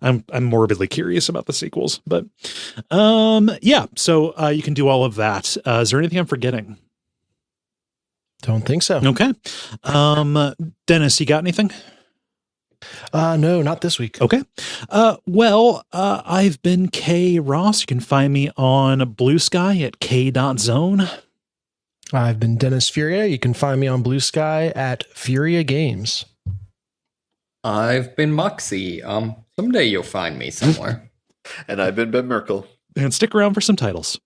I'm morbidly curious about the sequels, but yeah. So you can do all of that. Is there anything I'm forgetting? Don't think so. Okay. Dennis, you got anything? No, not this week. Okay. I've been Kaye Ross. You can find me on Blue Sky at Kaye.zone. I've been Dennis Furia. You can find me on Blue Sky at Furia Games. I've been Moxie. Someday you'll find me somewhere. And I've been Ben Merkel. And stick around for some titles.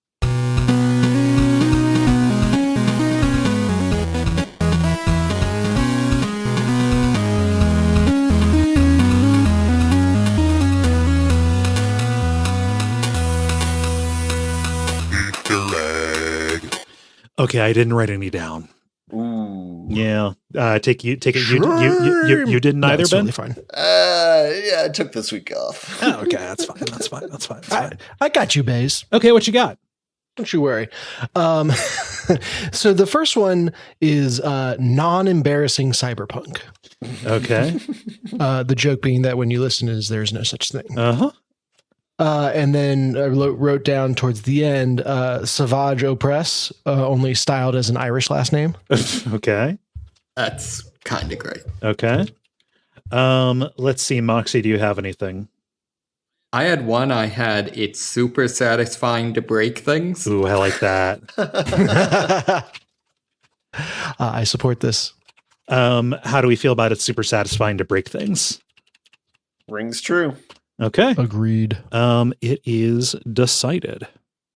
Okay, I didn't write any down. Ooh. Yeah, take it. Sure. You didn't either, Ben. Totally fine. Yeah, I took this week off. Oh, okay, that's fine. That's fine. I got you, Baze. Okay, what you got? Don't you worry. So the first one is non-embarrassing cyberpunk. Okay. The joke being that when you listen is there's no such thing. Uh-huh. And then I wrote down towards the end, Savage Opress, only styled as an Irish last name. Okay. That's kind of great. Okay. Let's see, Moxie, do you have anything? I had one. I had it's super satisfying to break things. Ooh, I like that. I support this. How do we feel about it? Super satisfying to break things. Rings true. Okay. Agreed. It is decided.